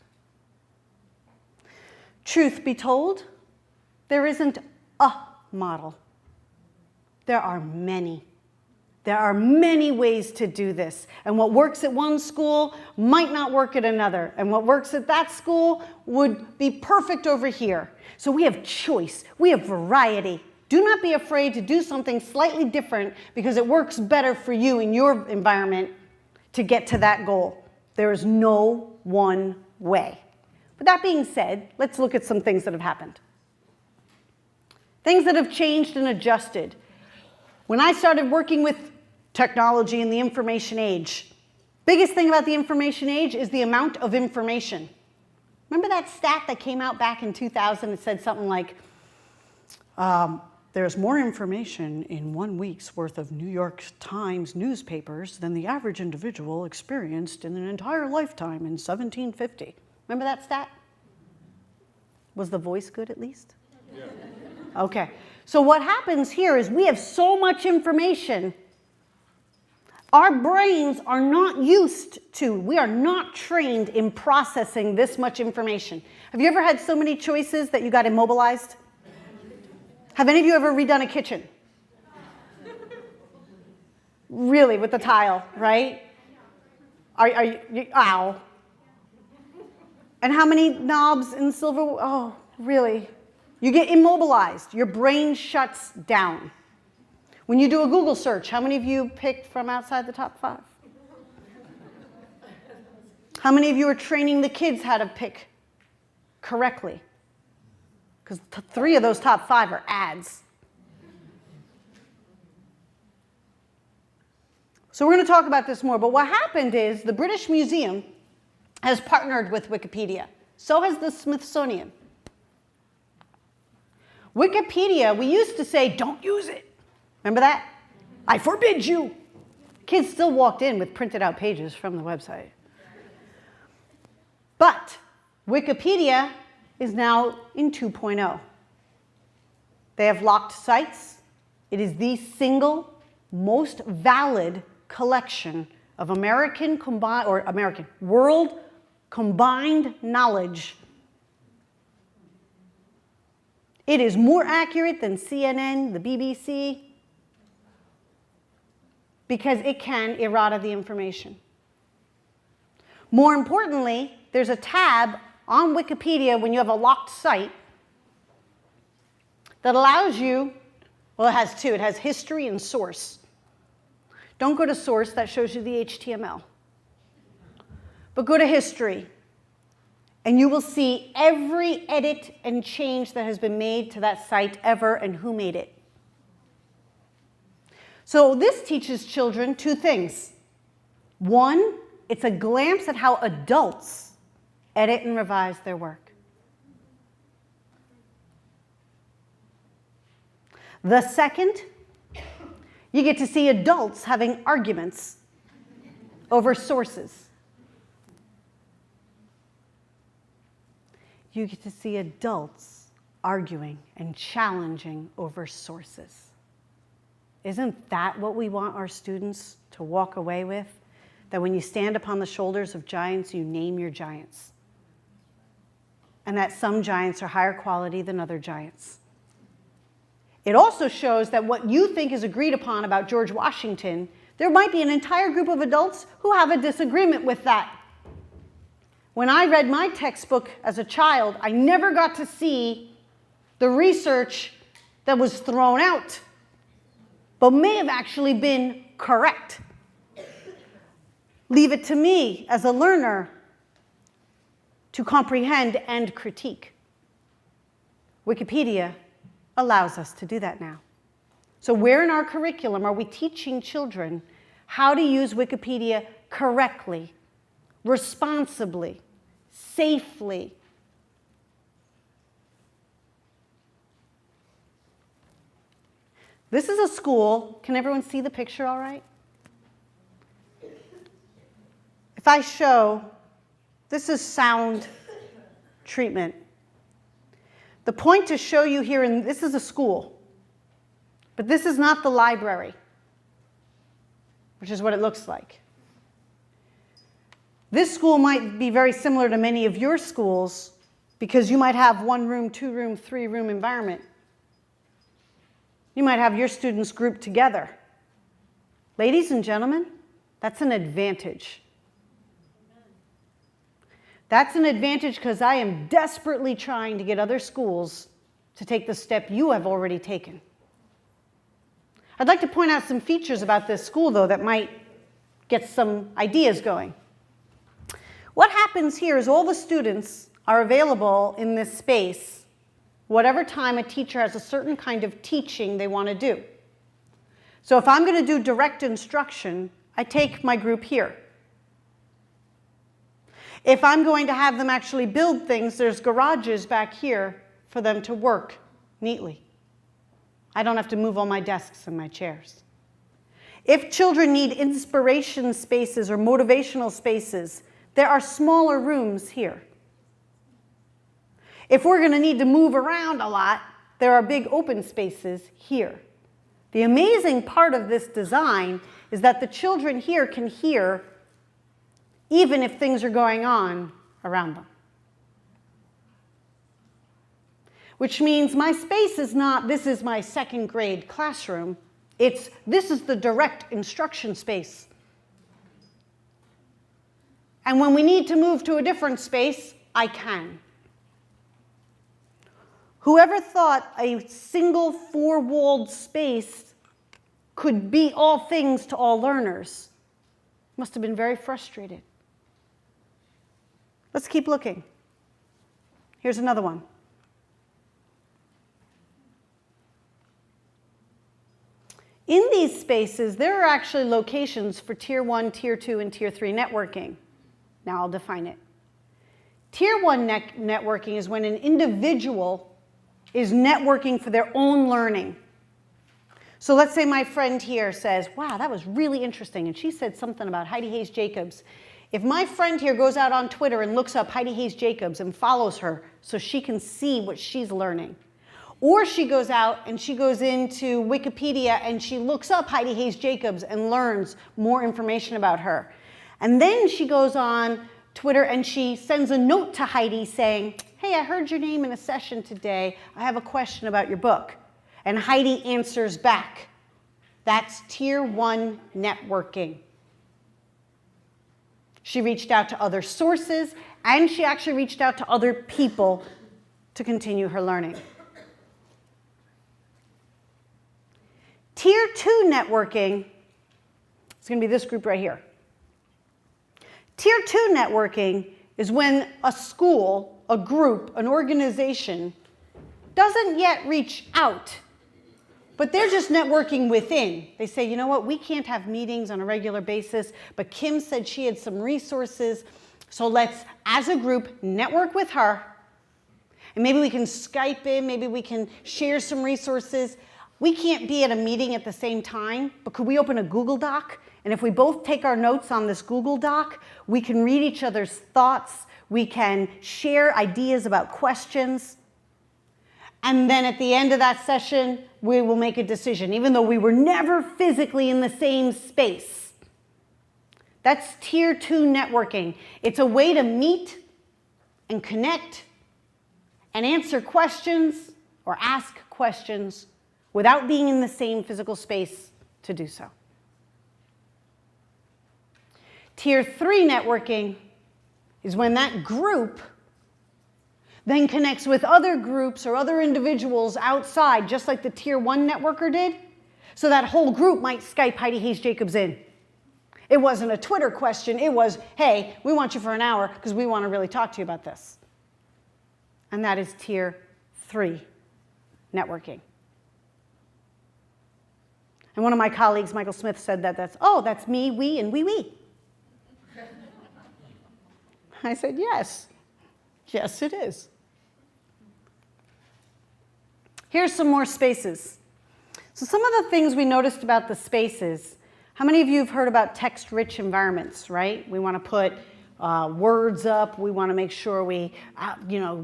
Truth be told, there isn't a model. There are many. There are many ways to do this. And what works at one school might not work at another. And what works at that school would be perfect over here. So we have choice. We have variety. Do not be afraid to do something slightly different because it works better for you in your environment to get to that goal. There is no one way. With that being said, let's look at some things that have happened. Things that have changed and adjusted. When I started working with technology in the information age, biggest thing about the information age is the amount of information. Remember that stat that came out back in 2000? It said something like, there's more information in 1 week's worth of New York Times newspapers than the average individual experienced in an entire lifetime in 1750. Remember that stat? Was the voice good at least? Yeah. Okay. So what happens here is we have so much information. Our brains are not used to, we are not trained in processing this much information. Have you ever had so many choices that you got immobilized? Have any of you ever redone a kitchen? Really, with the tile, right? Are you, ow. And how many knobs and silver, oh, really? You get immobilized, your brain shuts down. When you do a Google search, how many of you picked from outside the top 5? How many of you are training the kids how to pick correctly? Because 3 of those top 5 are ads. So we're going to talk about this more, but what happened is the British Museum has partnered with Wikipedia. So has the Smithsonian. Wikipedia, we used to say, don't use it. Remember that? I forbid you. Kids still walked in with printed out pages from the website. But Wikipedia is now in 2.0. They have locked sites. It is the single most valid collection of world combined knowledge. It is more accurate than CNN, the BBC, because it can errata the information. More importantly, there's a tab on Wikipedia when you have a locked site that allows you, well, it has 2. It has history and source. Don't go to source, that shows you the HTML. But go to history, and you will see every edit and change that has been made to that site ever and who made it. So this teaches children 2 things. 1, it's a glimpse at how adults edit and revise their work. The second, you get to see adults having arguments over sources. You get to see adults arguing and challenging over sources. Isn't that what we want our students to walk away with? That when you stand upon the shoulders of giants, you name your giants. And that some giants are higher quality than other giants. It also shows that what you think is agreed upon about George Washington, there might be an entire group of adults who have a disagreement with that. When I read my textbook as a child, I never got to see the research that was thrown out, but may have actually been correct. Leave it to me as a learner to comprehend and critique. Wikipedia allows us to do that now. So where in our curriculum are we teaching children how to use Wikipedia correctly, responsibly, safely? This is a school. Can everyone see the picture all right? If I show, this is sound treatment. The point to show you here, and this is a school, but this is not the library, which is what it looks like. This school might be very similar to many of your schools because you might have 1-room, 2-room, 3-room environment. You might have your students grouped together. Ladies and gentlemen, that's an advantage. That's an advantage because I am desperately trying to get other schools to take the step you have already taken. I'd like to point out some features about this school, though, that might get some ideas going. What happens here is all the students are available in this space whatever time a teacher has a certain kind of teaching they want to do. So if I'm going to do direct instruction, I take my group here. If I'm going to have them actually build things, there's garages back here for them to work neatly. I don't have to move all my desks and my chairs. If children need inspiration spaces or motivational spaces, there are smaller rooms here. If we're going to need to move around a lot, there are big open spaces here. The amazing part of this design is that the children here can hear even if things are going on around them. Which means my space is not, this is my second grade classroom. It's, this is the direct instruction space. And when we need to move to a different space, I can. Whoever thought a single four-walled space could be all things to all learners must have been very frustrated. Let's keep looking. Here's another one. In these spaces, there are actually locations for Tier 1, Tier 2, and Tier 3 networking. Now I'll define it. Tier 1 networking is when an individual is networking for their own learning. So let's say my friend here says, wow, that was really interesting, and she said something about Heidi Hayes Jacobs. If my friend here goes out on Twitter and looks up Heidi Hayes Jacobs and follows her so she can see what she's learning, or she goes out and she goes into Wikipedia and she looks up Heidi Hayes Jacobs and learns more information about her. And then she goes on Twitter and she sends a note to Heidi saying, hey, I heard your name in a session today. I have a question about your book. And Heidi answers back. That's Tier 1 networking. She reached out to other sources, and she actually reached out to other people to continue her learning. Tier 2 networking is going to be this group right here. Tier 2 networking is when a school, a group, an organization doesn't yet reach out, but they're just networking within. They say, you know what, we can't have meetings on a regular basis, but Kim said she had some resources, so let's, as a group, network with her, and maybe we can Skype in, maybe we can share some resources. We can't be at a meeting at the same time, but could we open a Google Doc? And if we both take our notes on this Google Doc, we can read each other's thoughts, we can share ideas about questions, and then at the end of that session, we will make a decision, even though we were never physically in the same space. That's Tier 2 networking. It's a way to meet and connect and answer questions or ask questions without being in the same physical space to do so. Tier 3 networking is when that group then connects with other groups or other individuals outside, just like the Tier 1 networker did. So that whole group might Skype Heidi Hayes Jacobs in. It wasn't a Twitter question, it was, hey, we want you for an hour because we want to really talk to you about this. And that is Tier 3 networking. And one of my colleagues, Michael Smith, said that that's me, we, and we. I said, yes. Yes, it is. Here's some more spaces. So some of the things we noticed about the spaces, how many of you have heard about text-rich environments, right? We want to put words up. We want to make sure we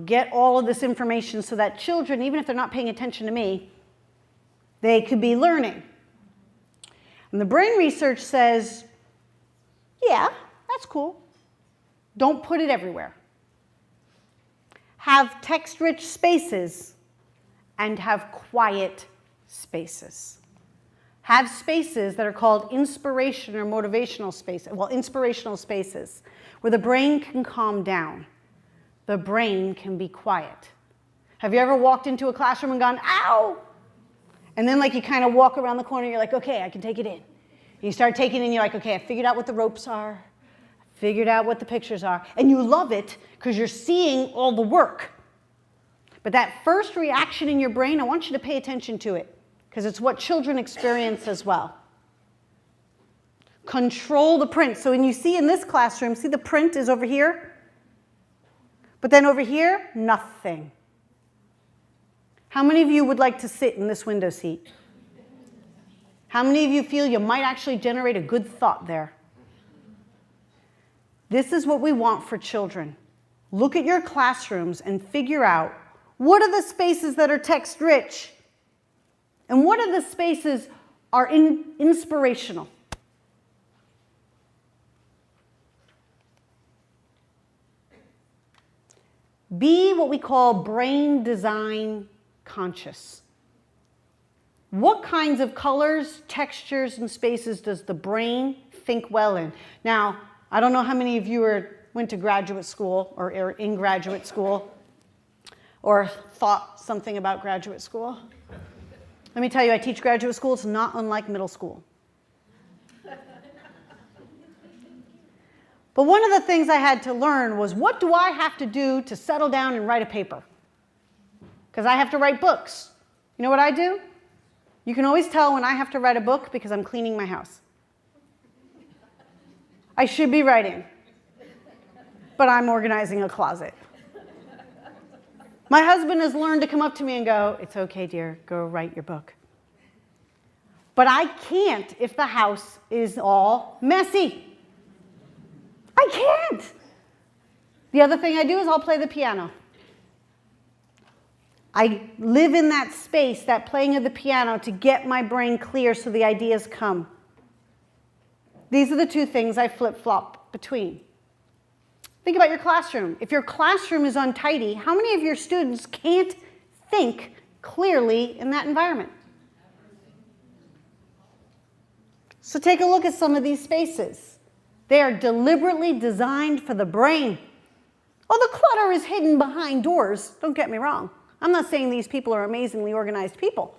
get all of this information so that children, even if they're not paying attention to me, they could be learning. And the brain research says, yeah, that's cool. Don't put it everywhere. Have text-rich spaces and have quiet spaces. Have spaces that are called inspiration or motivational spaces, well, inspirational spaces, where the brain can calm down. The brain can be quiet. Have you ever walked into a classroom and gone, ow? And then like you kind of walk around the corner, you're like, okay, I can take it in. And you start taking it in, you're like, okay, I figured out what the ropes are, figured out what the pictures are, and you love it because you're seeing all the work. But that first reaction in your brain, I want you to pay attention to it because it's what children experience as well. Control the print. So when you see in this classroom, see the print is over here? But then over here, nothing. How many of you would like to sit in this window seat? How many of you feel you might actually generate a good thought there? This is what we want for children. Look at your classrooms and figure out what are the spaces that are text-rich and what are the spaces are inspirational. Be what we call brain design conscious. What kinds of colors, textures, and spaces does the brain think well in? Now, I don't know how many of you went to graduate school or are in graduate school or thought something about graduate school. Let me tell you, I teach graduate school. It's not unlike middle school. But one of the things I had to learn was, what do I have to do to settle down and write a paper? Because I have to write books. You know what I do? You can always tell when I have to write a book because I'm cleaning my house. I should be writing, but I'm organizing a closet. My husband has learned to come up to me and go, it's okay, dear, go write your book. But I can't if the house is all messy. I can't. The other thing I do is I'll play the piano. I live in that space, that playing of the piano, to get my brain clear so the ideas come. These are the two things I flip-flop between. Think about your classroom. If your classroom is untidy, how many of your students can't think clearly in that environment? So take a look at some of these spaces. They are deliberately designed for the brain. Oh, the clutter is hidden behind doors. Don't get me wrong. I'm not saying these people are amazingly organized people,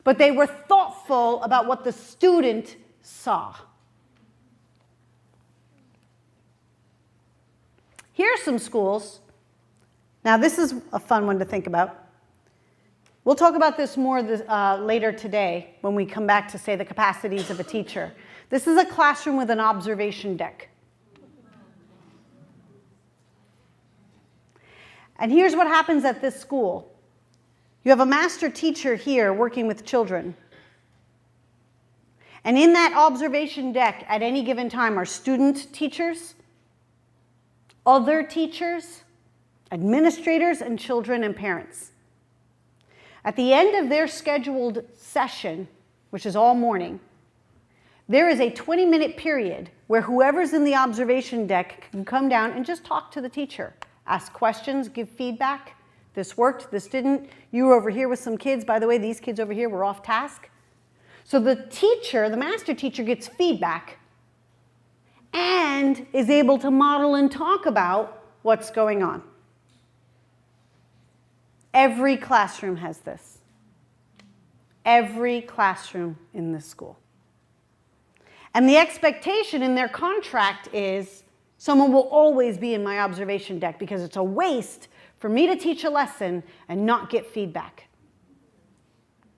but they were thoughtful about what the student saw. Here are some schools. Now, this is a fun one to think about. We'll talk about this more later today when we come back to say the capacities of a teacher. This is a classroom with an observation deck. And here's what happens at this school. You have a master teacher here working with children. And in that observation deck at any given time are student teachers, other teachers, administrators, and children and parents. At the end of their scheduled session, which is all morning, there is a 20-minute period where whoever's in the observation deck can come down and just talk to the teacher, ask questions, give feedback. This worked, this didn't. You were over here with some kids. By the way, these kids over here were off task. So the teacher, the master teacher, gets feedback and is able to model and talk about what's going on. Every classroom has this. Every classroom in this school. And the expectation in their contract is someone will always be in my observation deck because it's a waste for me to teach a lesson and not get feedback.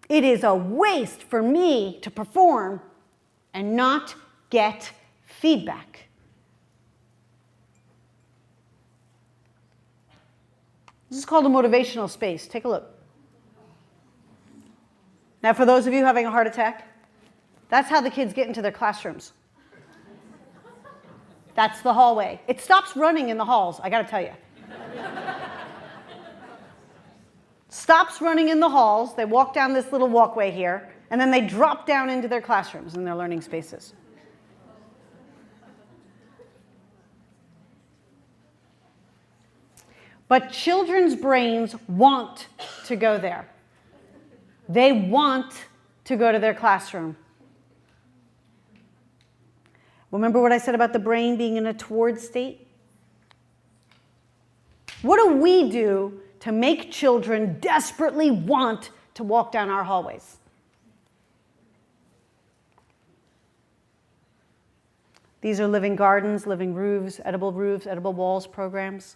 It is a waste for me to perform and not get feedback. This is called a motivational space. Take a look. Now, for those of you having a heart attack, that's how the kids get into their classrooms. That's the hallway. It stops running in the halls, I gotta tell you. Stops running in the halls. They walk down this little walkway here, and then they drop down into their classrooms and their learning spaces. But children's brains want to go there. They want to go to their classroom. Remember what I said about the brain being in a toward state? What do we do to make children desperately want to walk down our hallways? These are living gardens, living roofs, edible walls programs.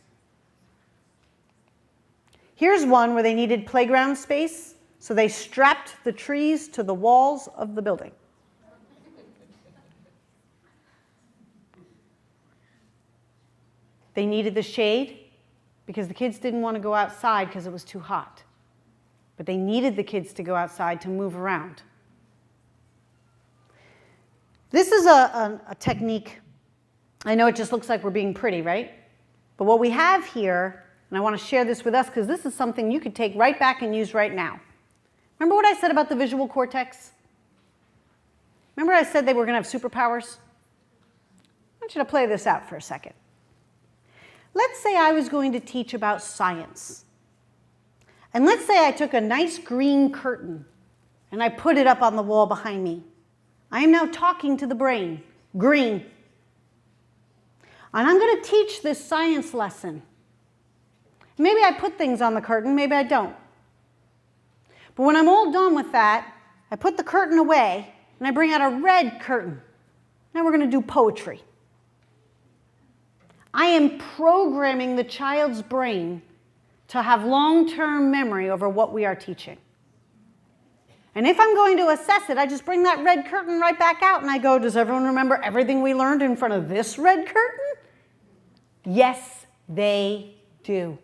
Here's one where they needed playground space, so they strapped the trees to the walls of the building. They needed the shade because the kids didn't want to go outside because it was too hot. But they needed the kids to go outside to move around. This is a technique. I know it just looks like we're being pretty, right? But what we have here, and I want to share this with us because this is something you could take right back and use right now. Remember what I said about the visual cortex? Remember I said they were going to have superpowers? I want you to play this out for a second. Let's say I was going to teach about science. And let's say I took a nice green curtain and I put it up on the wall behind me. I am now talking to the brain, green. And I'm going to teach this science lesson. Maybe I put things on the curtain, maybe I don't. But when I'm all done with that, I put the curtain away and I bring out a red curtain. Now we're going to do poetry. I am programming the child's brain to have long-term memory over what we are teaching. And if I'm going to assess it, I just bring that red curtain right back out and I go, does everyone remember everything we learned in front of this red curtain? Yes, they do.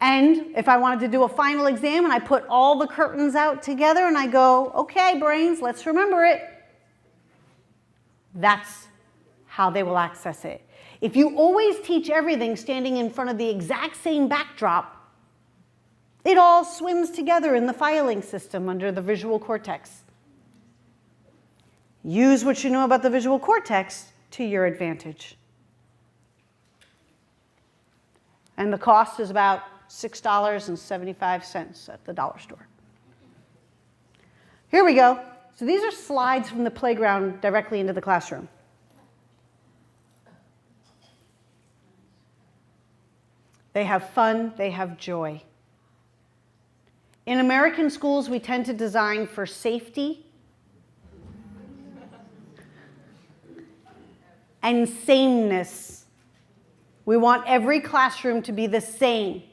And if I wanted to do a final exam and I put all the curtains out together and I go, okay, brains, let's remember it. That's how they will access it. If you always teach everything standing in front of the exact same backdrop, it all swims together in the filing system under the visual cortex. Use what you know about the visual cortex to your advantage. And the cost is about $6.75 at the dollar store. Here we go. So these are slides from the playground directly into the classroom. They have fun, they have joy. In American schools, we tend to design for safety and sameness. We want every classroom to be the same.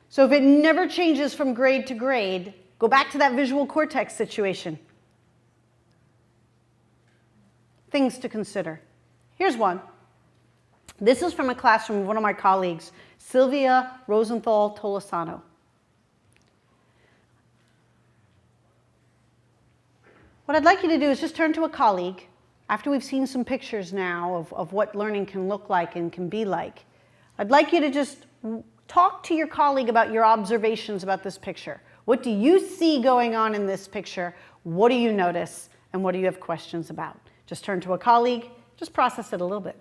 So if it never changes from grade to grade, go back to that visual cortex situation. Things to consider. Here's one. This is from a classroom of one of my colleagues, Sylvia Rosenthal Tolosano. What I'd like you to do is just turn to a colleague, after we've seen some pictures now of what learning can look like and can be like. I'd like you to just talk to your colleague about your observations about this picture. What do you see going on in this picture? What do you notice? And what do you have questions about? Just turn to a colleague, just process it a little bit.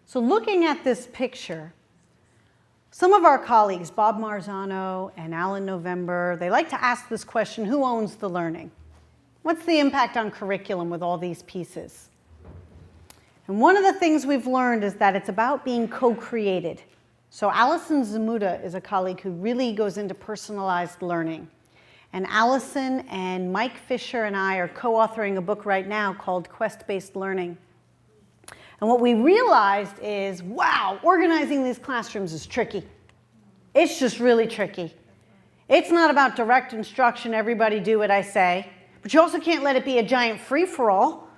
So looking at this picture, some of our colleagues, Bob Marzano and Alan November, they like to ask this question, who owns the learning? What's the impact on curriculum with all these pieces? And one of the things we've learned is that it's about being co-created. So Allison Zamuda is a colleague who really goes into personalized learning. And Allison and Mike Fisher and I are co-authoring a book right now called Quest-Based Learning. And what we realized is, wow, organizing these classrooms is tricky. It's just really tricky. It's not about direct instruction, everybody do what I say, but you also can't let it be a giant free-for-all.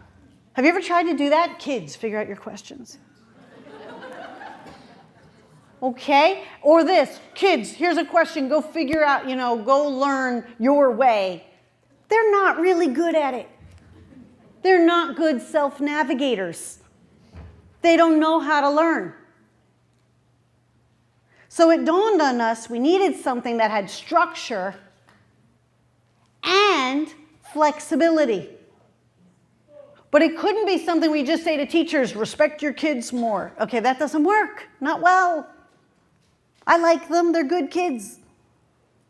Have you ever tried to do that? Kids, figure out your questions. Okay? Or this, kids, here's a question, go figure out, go learn your way. They're not really good at it. They're not good self-navigators. They don't know how to learn. So it dawned on us we needed something that had structure and flexibility. But it couldn't be something we just say to teachers, respect your kids more. Okay, that doesn't work. Not well. I like them, they're good kids.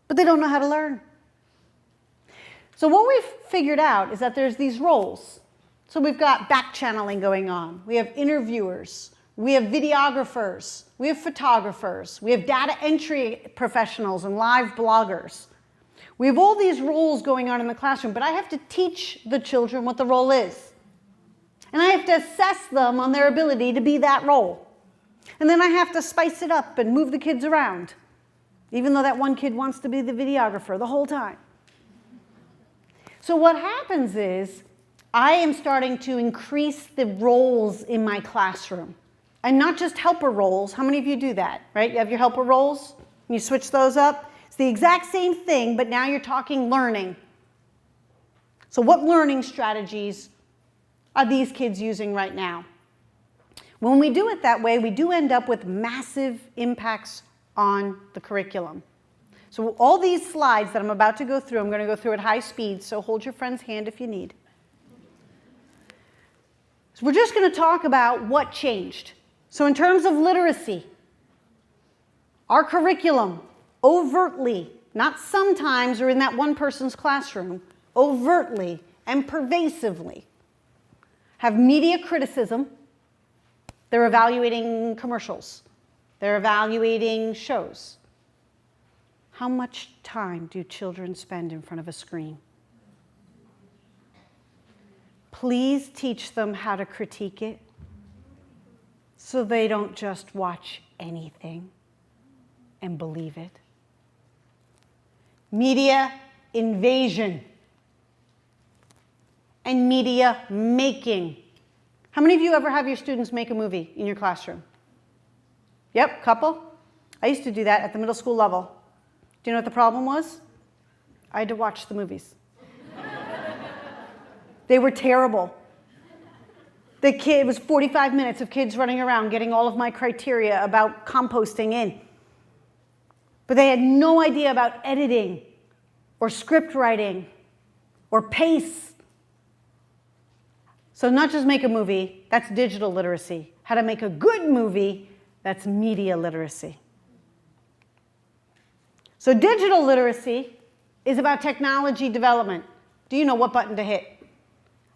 But they don't know how to learn. So what we've figured out is that there's these roles. So we've got back channeling going on. We have interviewers, we have videographers, we have photographers, we have data entry professionals and live bloggers. We have all these roles going on in the classroom, but I have to teach the children what the role is. And I have to assess them on their ability to be that role. And then I have to spice it up and move the kids around, even though that one kid wants to be the videographer the whole time. So what happens is I am starting to increase the roles in my classroom. And not just helper roles. How many of you do that, right? You have your helper roles, and you switch those up. It's the exact same thing, but now you're talking learning. So what learning strategies are these kids using right now? When we do it that way, we do end up with massive impacts on the curriculum. So all these slides that I'm about to go through, I'm going to go through at high speed, so hold your friend's hand if you need. So we're just going to talk about what changed. So in terms of literacy, our curriculum overtly, not sometimes or in that one person's classroom, overtly and pervasively have media criticism. They're evaluating commercials. They're evaluating shows. How much time do children spend in front of a screen? Please teach them how to critique it so they don't just watch anything and believe it. Media invasion and media making. How many of you ever have your students make a movie in your classroom? Yep, couple. I used to do that at the middle school level. Do you know what the problem was? I had to watch the movies. They were terrible. It was 45 minutes of kids running around getting all of my criteria about composting in. But they had no idea about editing or script writing or pace. So not just make a movie, that's digital literacy. How to make a good movie, that's media literacy. So digital literacy is about technology development. Do you know what button to hit?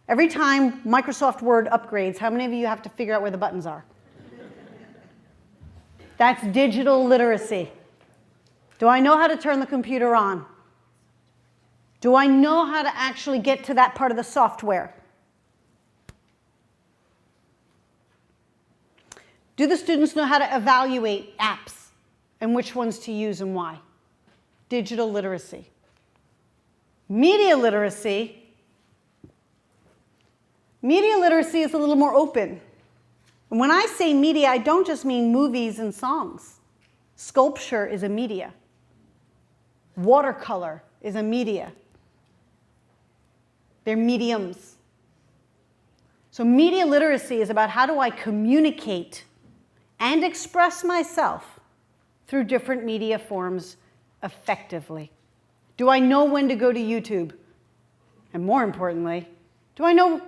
Every time Microsoft Word upgrades, how many of you have to figure out where the buttons are? That's digital literacy. Do I know how to turn the computer on? Do I know how to actually get to that part of the software? Do the students know how to evaluate apps and which ones to use and why? Digital literacy. Media literacy. Media literacy is a little more open. And when I say media, I don't just mean movies and songs. Sculpture is a media. Watercolor is a media. They're mediums. So media literacy is about how do I communicate and express myself through different media forms effectively. Do I know when to go to YouTube? And more importantly, do I know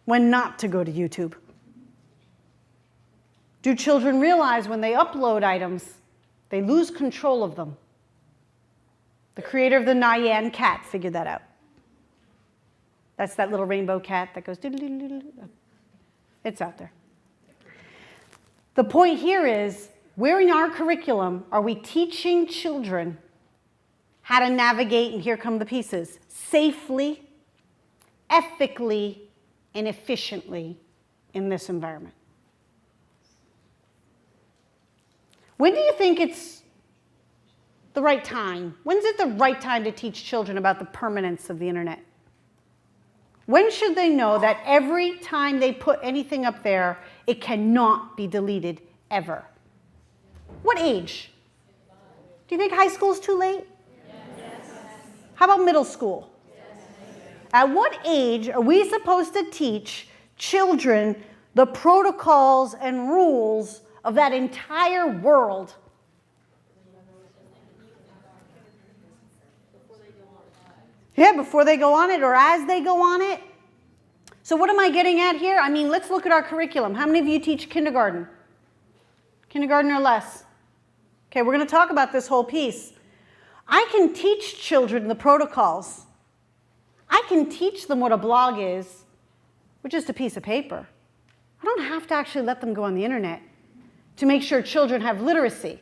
when not to go to YouTube? Do children realize when they upload items, they lose control of them? The creator of the Nyan cat figured that out. That's that little rainbow cat that goes doodle-doodle-doodle. It's out there. The point here is, where in our curriculum are we teaching children how to navigate, and here come the pieces, safely, ethically, and efficiently in this environment? When do you think it's the right time? When's it the right time to teach children about the permanence of the internet? When should they know that every time they put anything up there, it cannot be deleted ever? What age? Do you think high school is too late? Yes. How about middle school? Yes. At what age are we supposed to teach children the protocols and rules of that entire world? Yeah, before they go on it or as they go on it. So what am I getting at here? I mean, let's look at our curriculum. How many of you teach kindergarten? Kindergarten or less? Okay, we're going to talk about this whole piece. I can teach children the protocols. I can teach them what a blog is with just a piece of paper. I don't have to actually let them go on the internet to make sure children have literacy.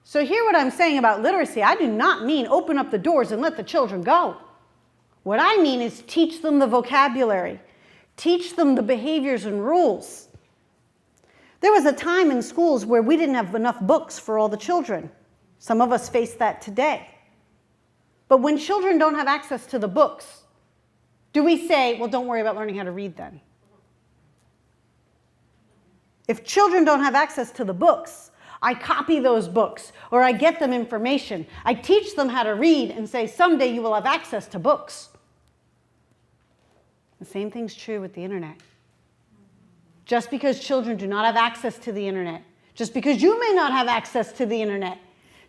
So hear what I'm saying about literacy. I do not mean open up the doors and let the children go. What I mean is teach them the vocabulary, teach them the behaviors and rules. There was a time in schools where we didn't have enough books for all the children. Some of us face that today. But when children don't have access to the books, do we say, well, don't worry about learning how to read then? If children don't have access to the books, I copy those books, or I get them information. I teach them how to read and say, someday you will have access to books. The same thing's true with the internet. Just because children do not have access to the internet, just because you may not have access to the internet,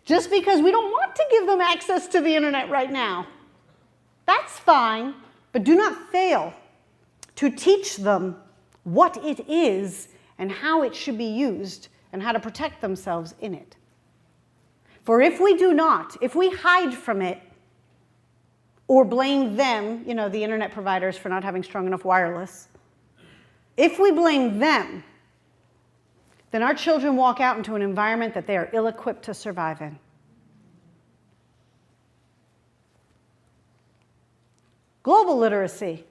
just because we don't want to give them access to the internet right now, that's fine, but do not fail to teach them what it is and how it should be used and how to protect themselves in it. For if we do not, if we hide from it or blame them, you know, the internet providers for not having strong enough wireless, if we blame them, then our children walk out into an environment that they are ill-equipped to survive in. Global literacy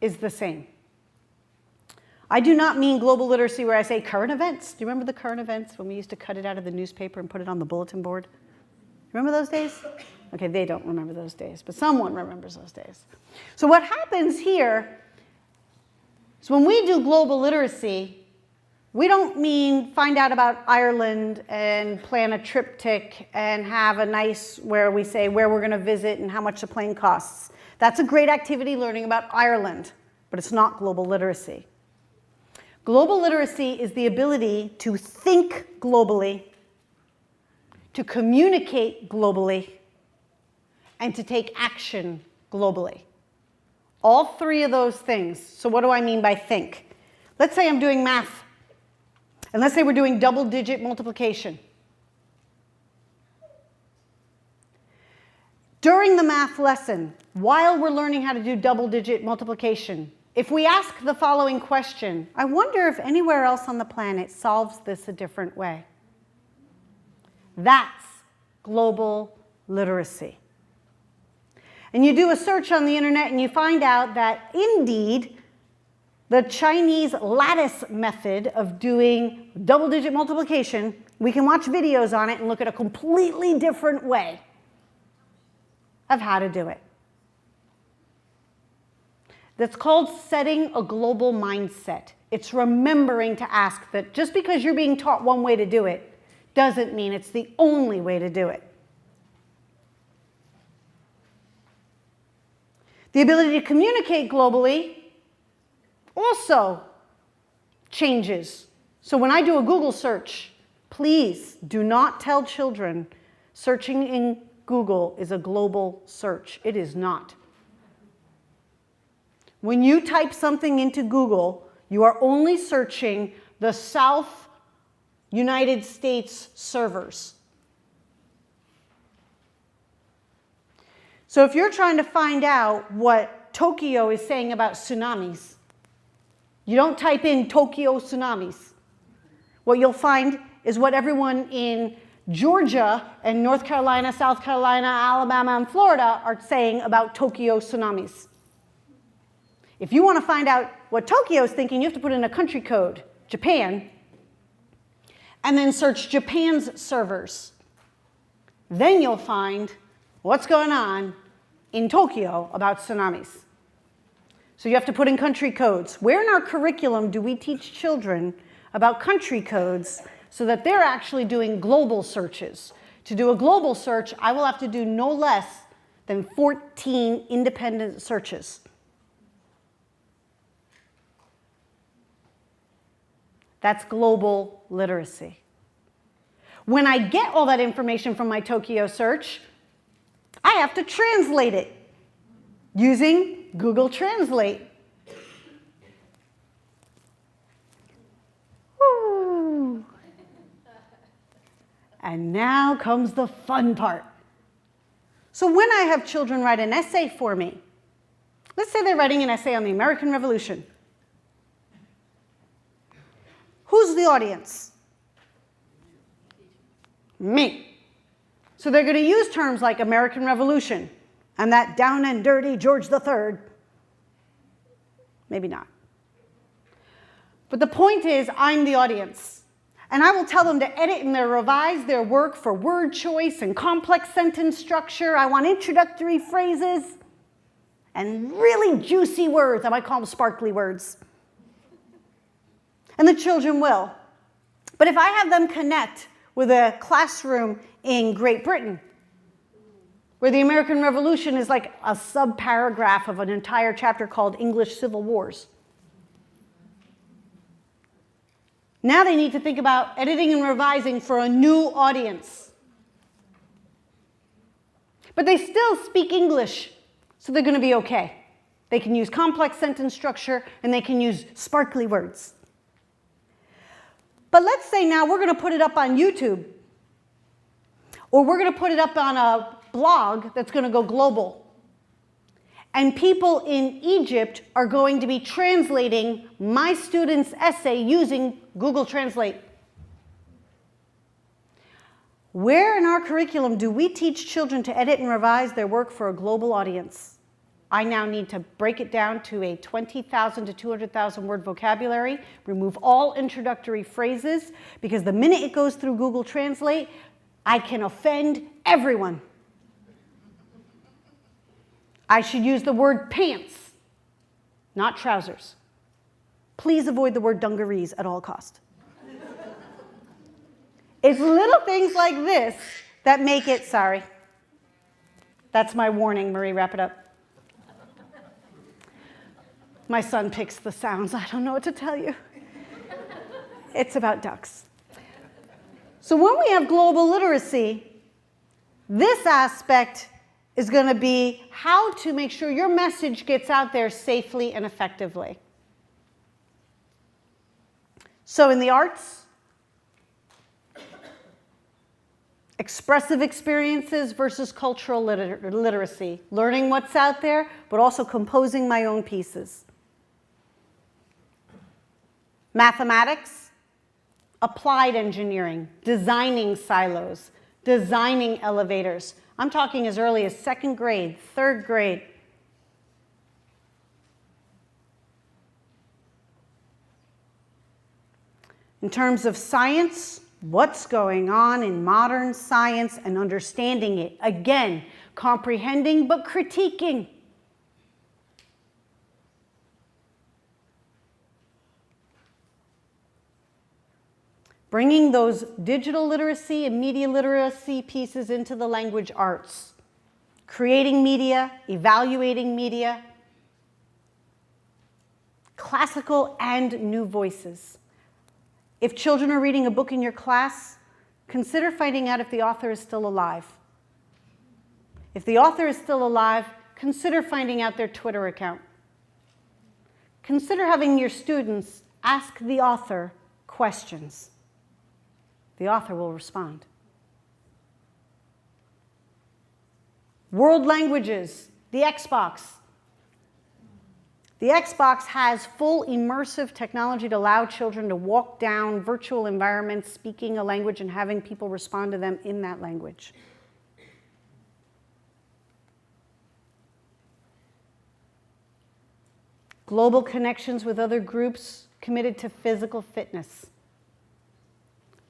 is the same. I do not mean global literacy where I say current events. Do you remember the current events when we used to cut it out of the newspaper and put it on the bulletin board? Remember those days? Okay, they don't remember those days, but someone remembers those days. So what happens here is when we do global literacy, we don't mean find out about Ireland and plan a triptych and have a nice, where we say where we're going to visit and how much the plane costs. That's a great activity, learning about Ireland, but it's not global literacy. Global literacy is the ability to think globally, to communicate globally, and to take action globally. All three of those things. So what do I mean by think? Let's say I'm doing math, and let's say we're doing double-digit multiplication. During the math lesson, while we're learning how to do double-digit multiplication, if we ask the following question, I wonder if anywhere else on the planet solves this a different way. That's global literacy. And you do a search on the internet and you find out that indeed the Chinese lattice method of doing double-digit multiplication, we can watch videos on it and look at a completely different way of how to do it. That's called setting a global mindset. It's remembering to ask that just because you're being taught one way to do it doesn't mean it's the only way to do it. The ability to communicate globally also changes. So when I do a Google search, please do not tell children searching in Google is a global search. It is not. When you type something into Google, you are only searching the South United States servers. So if you're trying to find out what Tokyo is saying about tsunamis, you don't type in Tokyo tsunamis. What you'll find is what everyone in Georgia and North Carolina, South Carolina, Alabama, and Florida are saying about Tokyo tsunamis. If you want to find out what Tokyo is thinking, you have to put in a country code, Japan, and then search Japan's servers. Then you'll find what's going on in Tokyo about tsunamis. So you have to put in country codes. Where in our curriculum do we teach children about country codes so that they're actually doing global searches? To do a global search, I will have to do no less than 14 independent searches. That's global literacy. When I get all that information from my Tokyo search, I have to translate it using Google Translate. Woo. And now comes the fun part. So when I have children write an essay for me, let's say they're writing an essay on the American Revolution. Who's the audience? Me. So they're going to use terms like American Revolution and that down and dirty George III. Maybe not. But the point is, I'm the audience. And I will tell them to edit and revise their work for word choice and complex sentence structure. I want introductory phrases and really juicy words. I might call them sparkly words. And the children will. But if I have them connect with a classroom in Great Britain, where the American Revolution is like a sub-paragraph of an entire chapter called English Civil Wars, now they need to think about editing and revising for a new audience. But they still speak English, so they're going to be okay. They can use complex sentence structure, and they can use sparkly words. But let's say now we're going to put it up on YouTube, or we're going to put it up on a blog that's going to go global. And people in Egypt are going to be translating my student's essay using Google Translate. Where in our curriculum do we teach children to edit and revise their work for a global audience? I now need to break it down to a 20,000 to 200,000 word vocabulary, remove all introductory phrases, because the minute it goes through Google Translate, I can offend everyone. I should use the word pants, not trousers. Please avoid the word dungarees at all cost. It's little things like this that make it, sorry. That's my warning, Marie, wrap it up. My son picks the sounds. I don't know what to tell you. It's about ducks. So when we have global literacy, this aspect is going to be how to make sure your message gets out there safely and effectively. So in the arts, expressive experiences versus cultural literacy, learning what's out there, but also composing my own pieces. Mathematics, applied engineering, designing silos, designing elevators. I'm talking as early as second grade, third grade. In terms of science, what's going on in modern science and understanding it. Again, comprehending but critiquing. Bringing those digital literacy and media literacy pieces into the language arts. Creating media, evaluating media. Classical and new voices. If children are reading a book in your class, consider finding out if the author is still alive. If the author is still alive, consider finding out their Twitter account. Consider having your students ask the author questions. The author will respond. World languages, the Xbox. The Xbox has full immersive technology to allow children to walk down virtual environments, speaking a language and having people respond to them in that language. Global connections with other groups committed to physical fitness.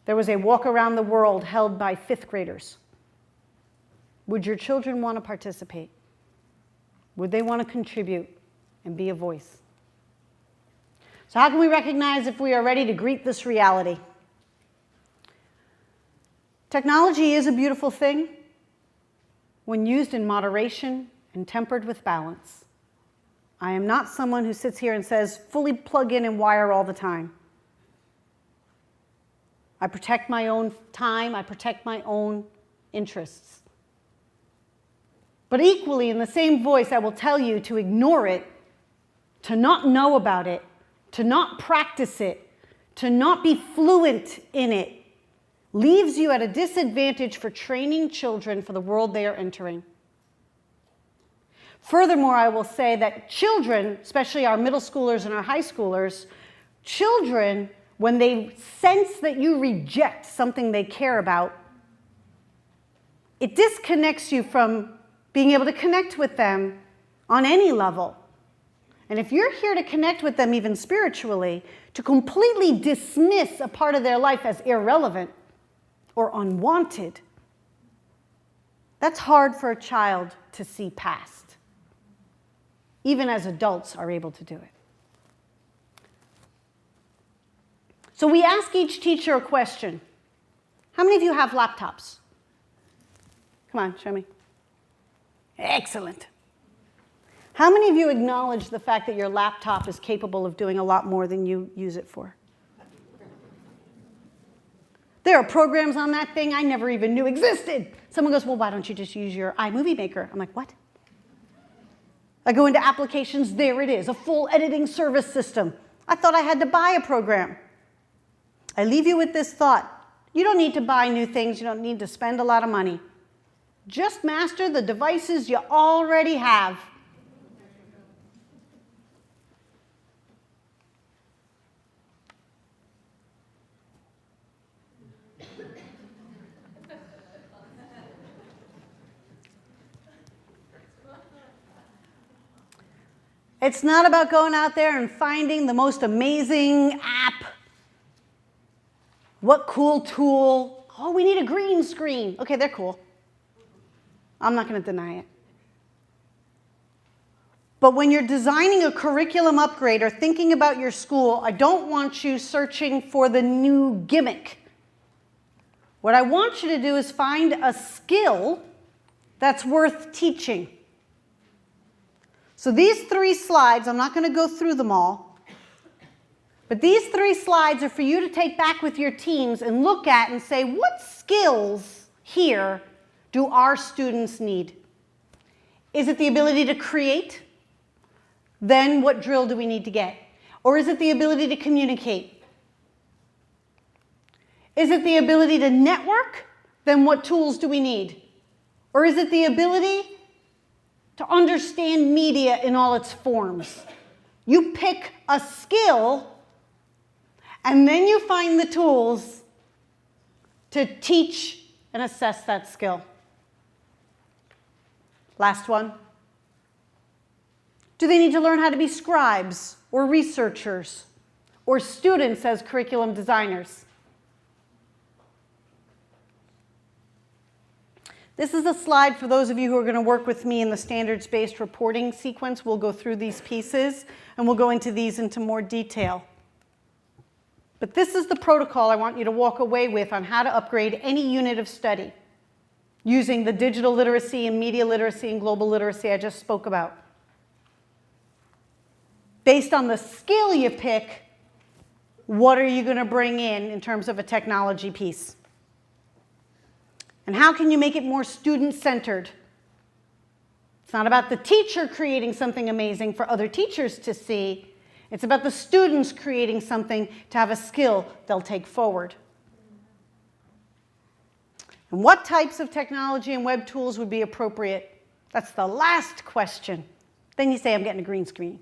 There was a walk around the world held by 5th graders. Would your children want to participate? Would they want to contribute and be a voice? So how can we recognize if we are ready to greet this reality? Technology is a beautiful thing when used in moderation and tempered with balance. I am not someone who sits here and says, fully plug in and wire all the time. I protect my own time, I protect my own interests. But equally, in the same voice, I will tell you to ignore it, to not know about it, to not practice it, to not be fluent in it, leaves you at a disadvantage for training children for the world they are entering. Furthermore, I will say that children, especially our middle schoolers and our high schoolers, children when they sense that you reject something they care about, it disconnects you from being able to connect with them on any level. And if you're here to connect with them even spiritually, to completely dismiss a part of their life as irrelevant or unwanted, that's hard for a child to see past. Even as adults are able to do it. So we ask each teacher a question. How many of you have laptops? Come on, show me. Excellent. How many of you acknowledge the fact that your laptop is capable of doing a lot more than you use it for? There are programs on that thing I never even knew existed. Someone goes, well, why don't you just use your iMovie Maker? I'm like, what? I go into applications, there it is, a full editing service system. I thought I had to buy a program. I leave you with this thought. You don't need to buy new things. You don't need to spend a lot of money. Just master the devices you already have. It's not about going out there and finding the most amazing app. What cool tool? Oh, we need a green screen. Okay, they're cool. I'm not going to deny it. But when you're designing a curriculum upgrade or thinking about your school, I don't want you searching for the new gimmick. What I want you to do is find a skill that's worth teaching. So these 3 slides, I'm not going to go through them all, but these 3 slides are for you to take back with your teams and look at and say, what skills here do our students need? Is it the ability to create? Then what drill do we need to get? Or is it the ability to communicate? Is it the ability to network? Then what tools do we need? Or is it the ability to understand media in all its forms? You pick a skill, and then you find the tools to teach and assess that skill. Last one. Do they need to learn how to be scribes or researchers or students as curriculum designers? This is a slide for those of you who are going to work with me in the standards-based reporting sequence. We'll go through these pieces, and we'll go into these into more detail. But this is the protocol I want you to walk away with on how to upgrade any unit of study using the digital literacy and media literacy and global literacy I just spoke about. Based on the skill you pick, what are you going to bring in terms of a technology piece? And how can you make it more student-centered? It's not about the teacher creating something amazing for other teachers to see. It's about the students creating something to have a skill they'll take forward. And what types of technology and web tools would be appropriate? That's the last question. Then you say, I'm getting a green screen.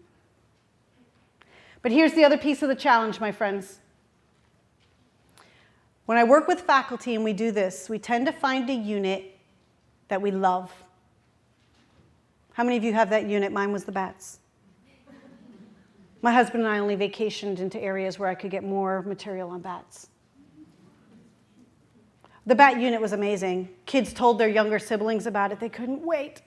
But here's the other piece of the challenge, my friends. When I work with faculty and we do this, we tend to find a unit that we love. How many of you have that unit? Mine was the bats. My husband and I only vacationed into areas where I could get more material on bats. The bat unit was amazing. Kids told their younger siblings about it. They couldn't wait.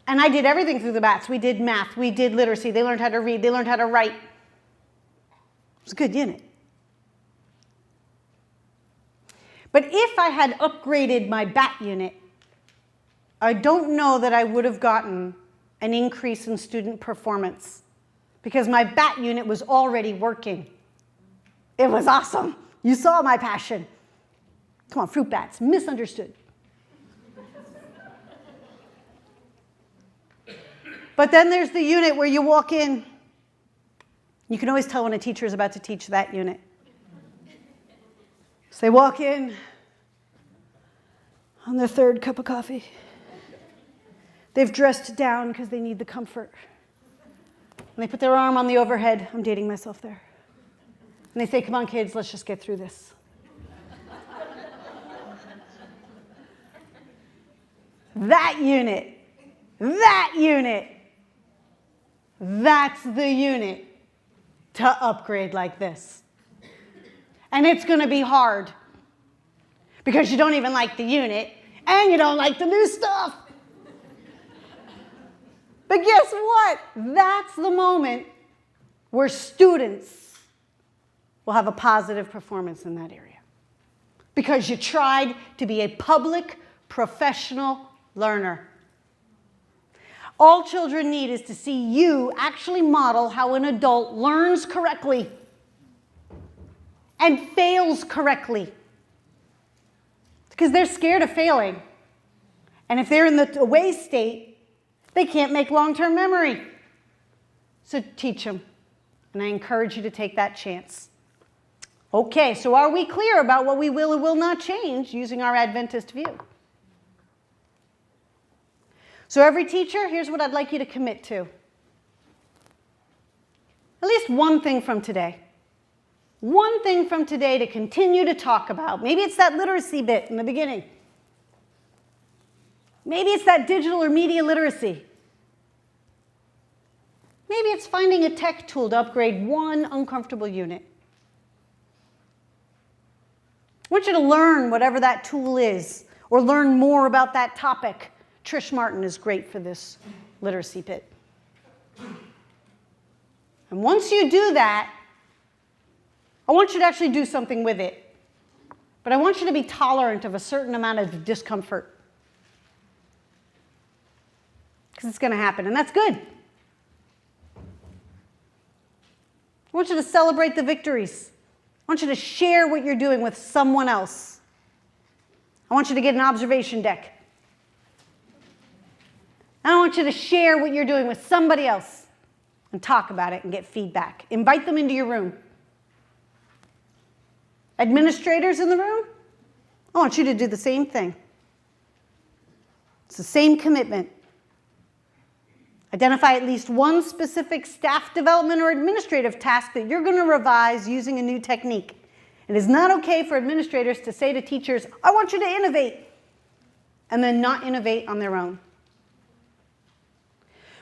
And I did everything through the bats. We did math. We did literacy. They learned how to read. They learned how to write. It was a good unit. But if I had upgraded my bat unit, I don't know that I would have gotten an increase in student performance because my bat unit was already working. It was awesome. You saw my passion. Come on, fruit bats, misunderstood. But then there's the unit where you walk in. You can always tell when a teacher is about to teach that unit. So they walk in on their 3rd cup of coffee. They've dressed down because they need the comfort. And they put their arm on the overhead. I'm dating myself there. And they say, come on, kids, let's just get through this. That unit, that's the unit to upgrade like this. And it's going to be hard because you don't even like the unit and you don't like the new stuff. But guess what? That's the moment where students will have a positive performance in that area because you tried to be a public, professional learner. All children need is to see you actually model how an adult learns correctly and fails correctly. Because they're scared of failing. And if they're in the away state, they can't make long-term memory. So teach them. And I encourage you to take that chance. Okay, so are we clear about what we will and will not change using our Adventist view? So every teacher, here's what I'd like you to commit to. At least one thing from today. One thing from today to continue to talk about. Maybe it's that literacy bit in the beginning. Maybe it's that digital or media literacy. Maybe it's finding a tech tool to upgrade one uncomfortable unit. I want you to learn whatever that tool is, or learn more about that topic. Trish Martin is great for this literacy bit. And once you do that, I want you to actually do something with it. But I want you to be tolerant of a certain amount of discomfort. Because it's going to happen, and that's good. I want you to celebrate the victories. I want you to share what you're doing with someone else. I want you to get an observation deck. I want you to share what you're doing with somebody else and talk about it and get feedback. Invite them into your room. Administrators in the room, I want you to do the same thing. It's the same commitment. Identify at least one specific staff development or administrative task that you're going to revise using a new technique. It is not okay for administrators to say to teachers, I want you to innovate, and then not innovate on their own.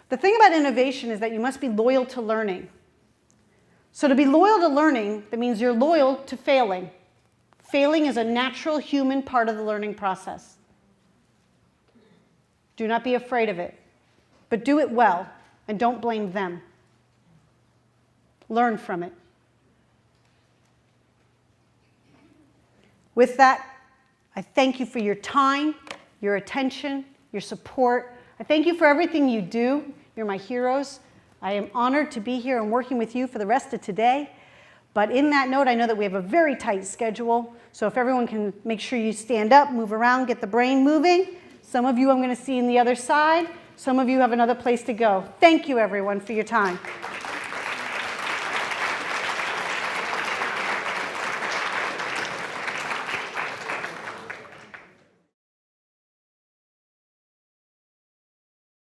The thing about innovation is that you must be loyal to learning. So to be loyal to learning, that means you're loyal to failing. Failing is a natural human part of the learning process. Do not be afraid of it, but do it well, and don't blame them. Learn from it. With that, I thank you for your time, your attention, your support. I thank you for everything you do. You're my heroes. I am honored to be here and working with you for the rest of today. But in that note, I know that we have a very tight schedule. So if everyone can make sure you stand up, move around, get the brain moving. Some of you I'm going to see on the other side. Some of you have another place to go. Thank you, everyone, for your time.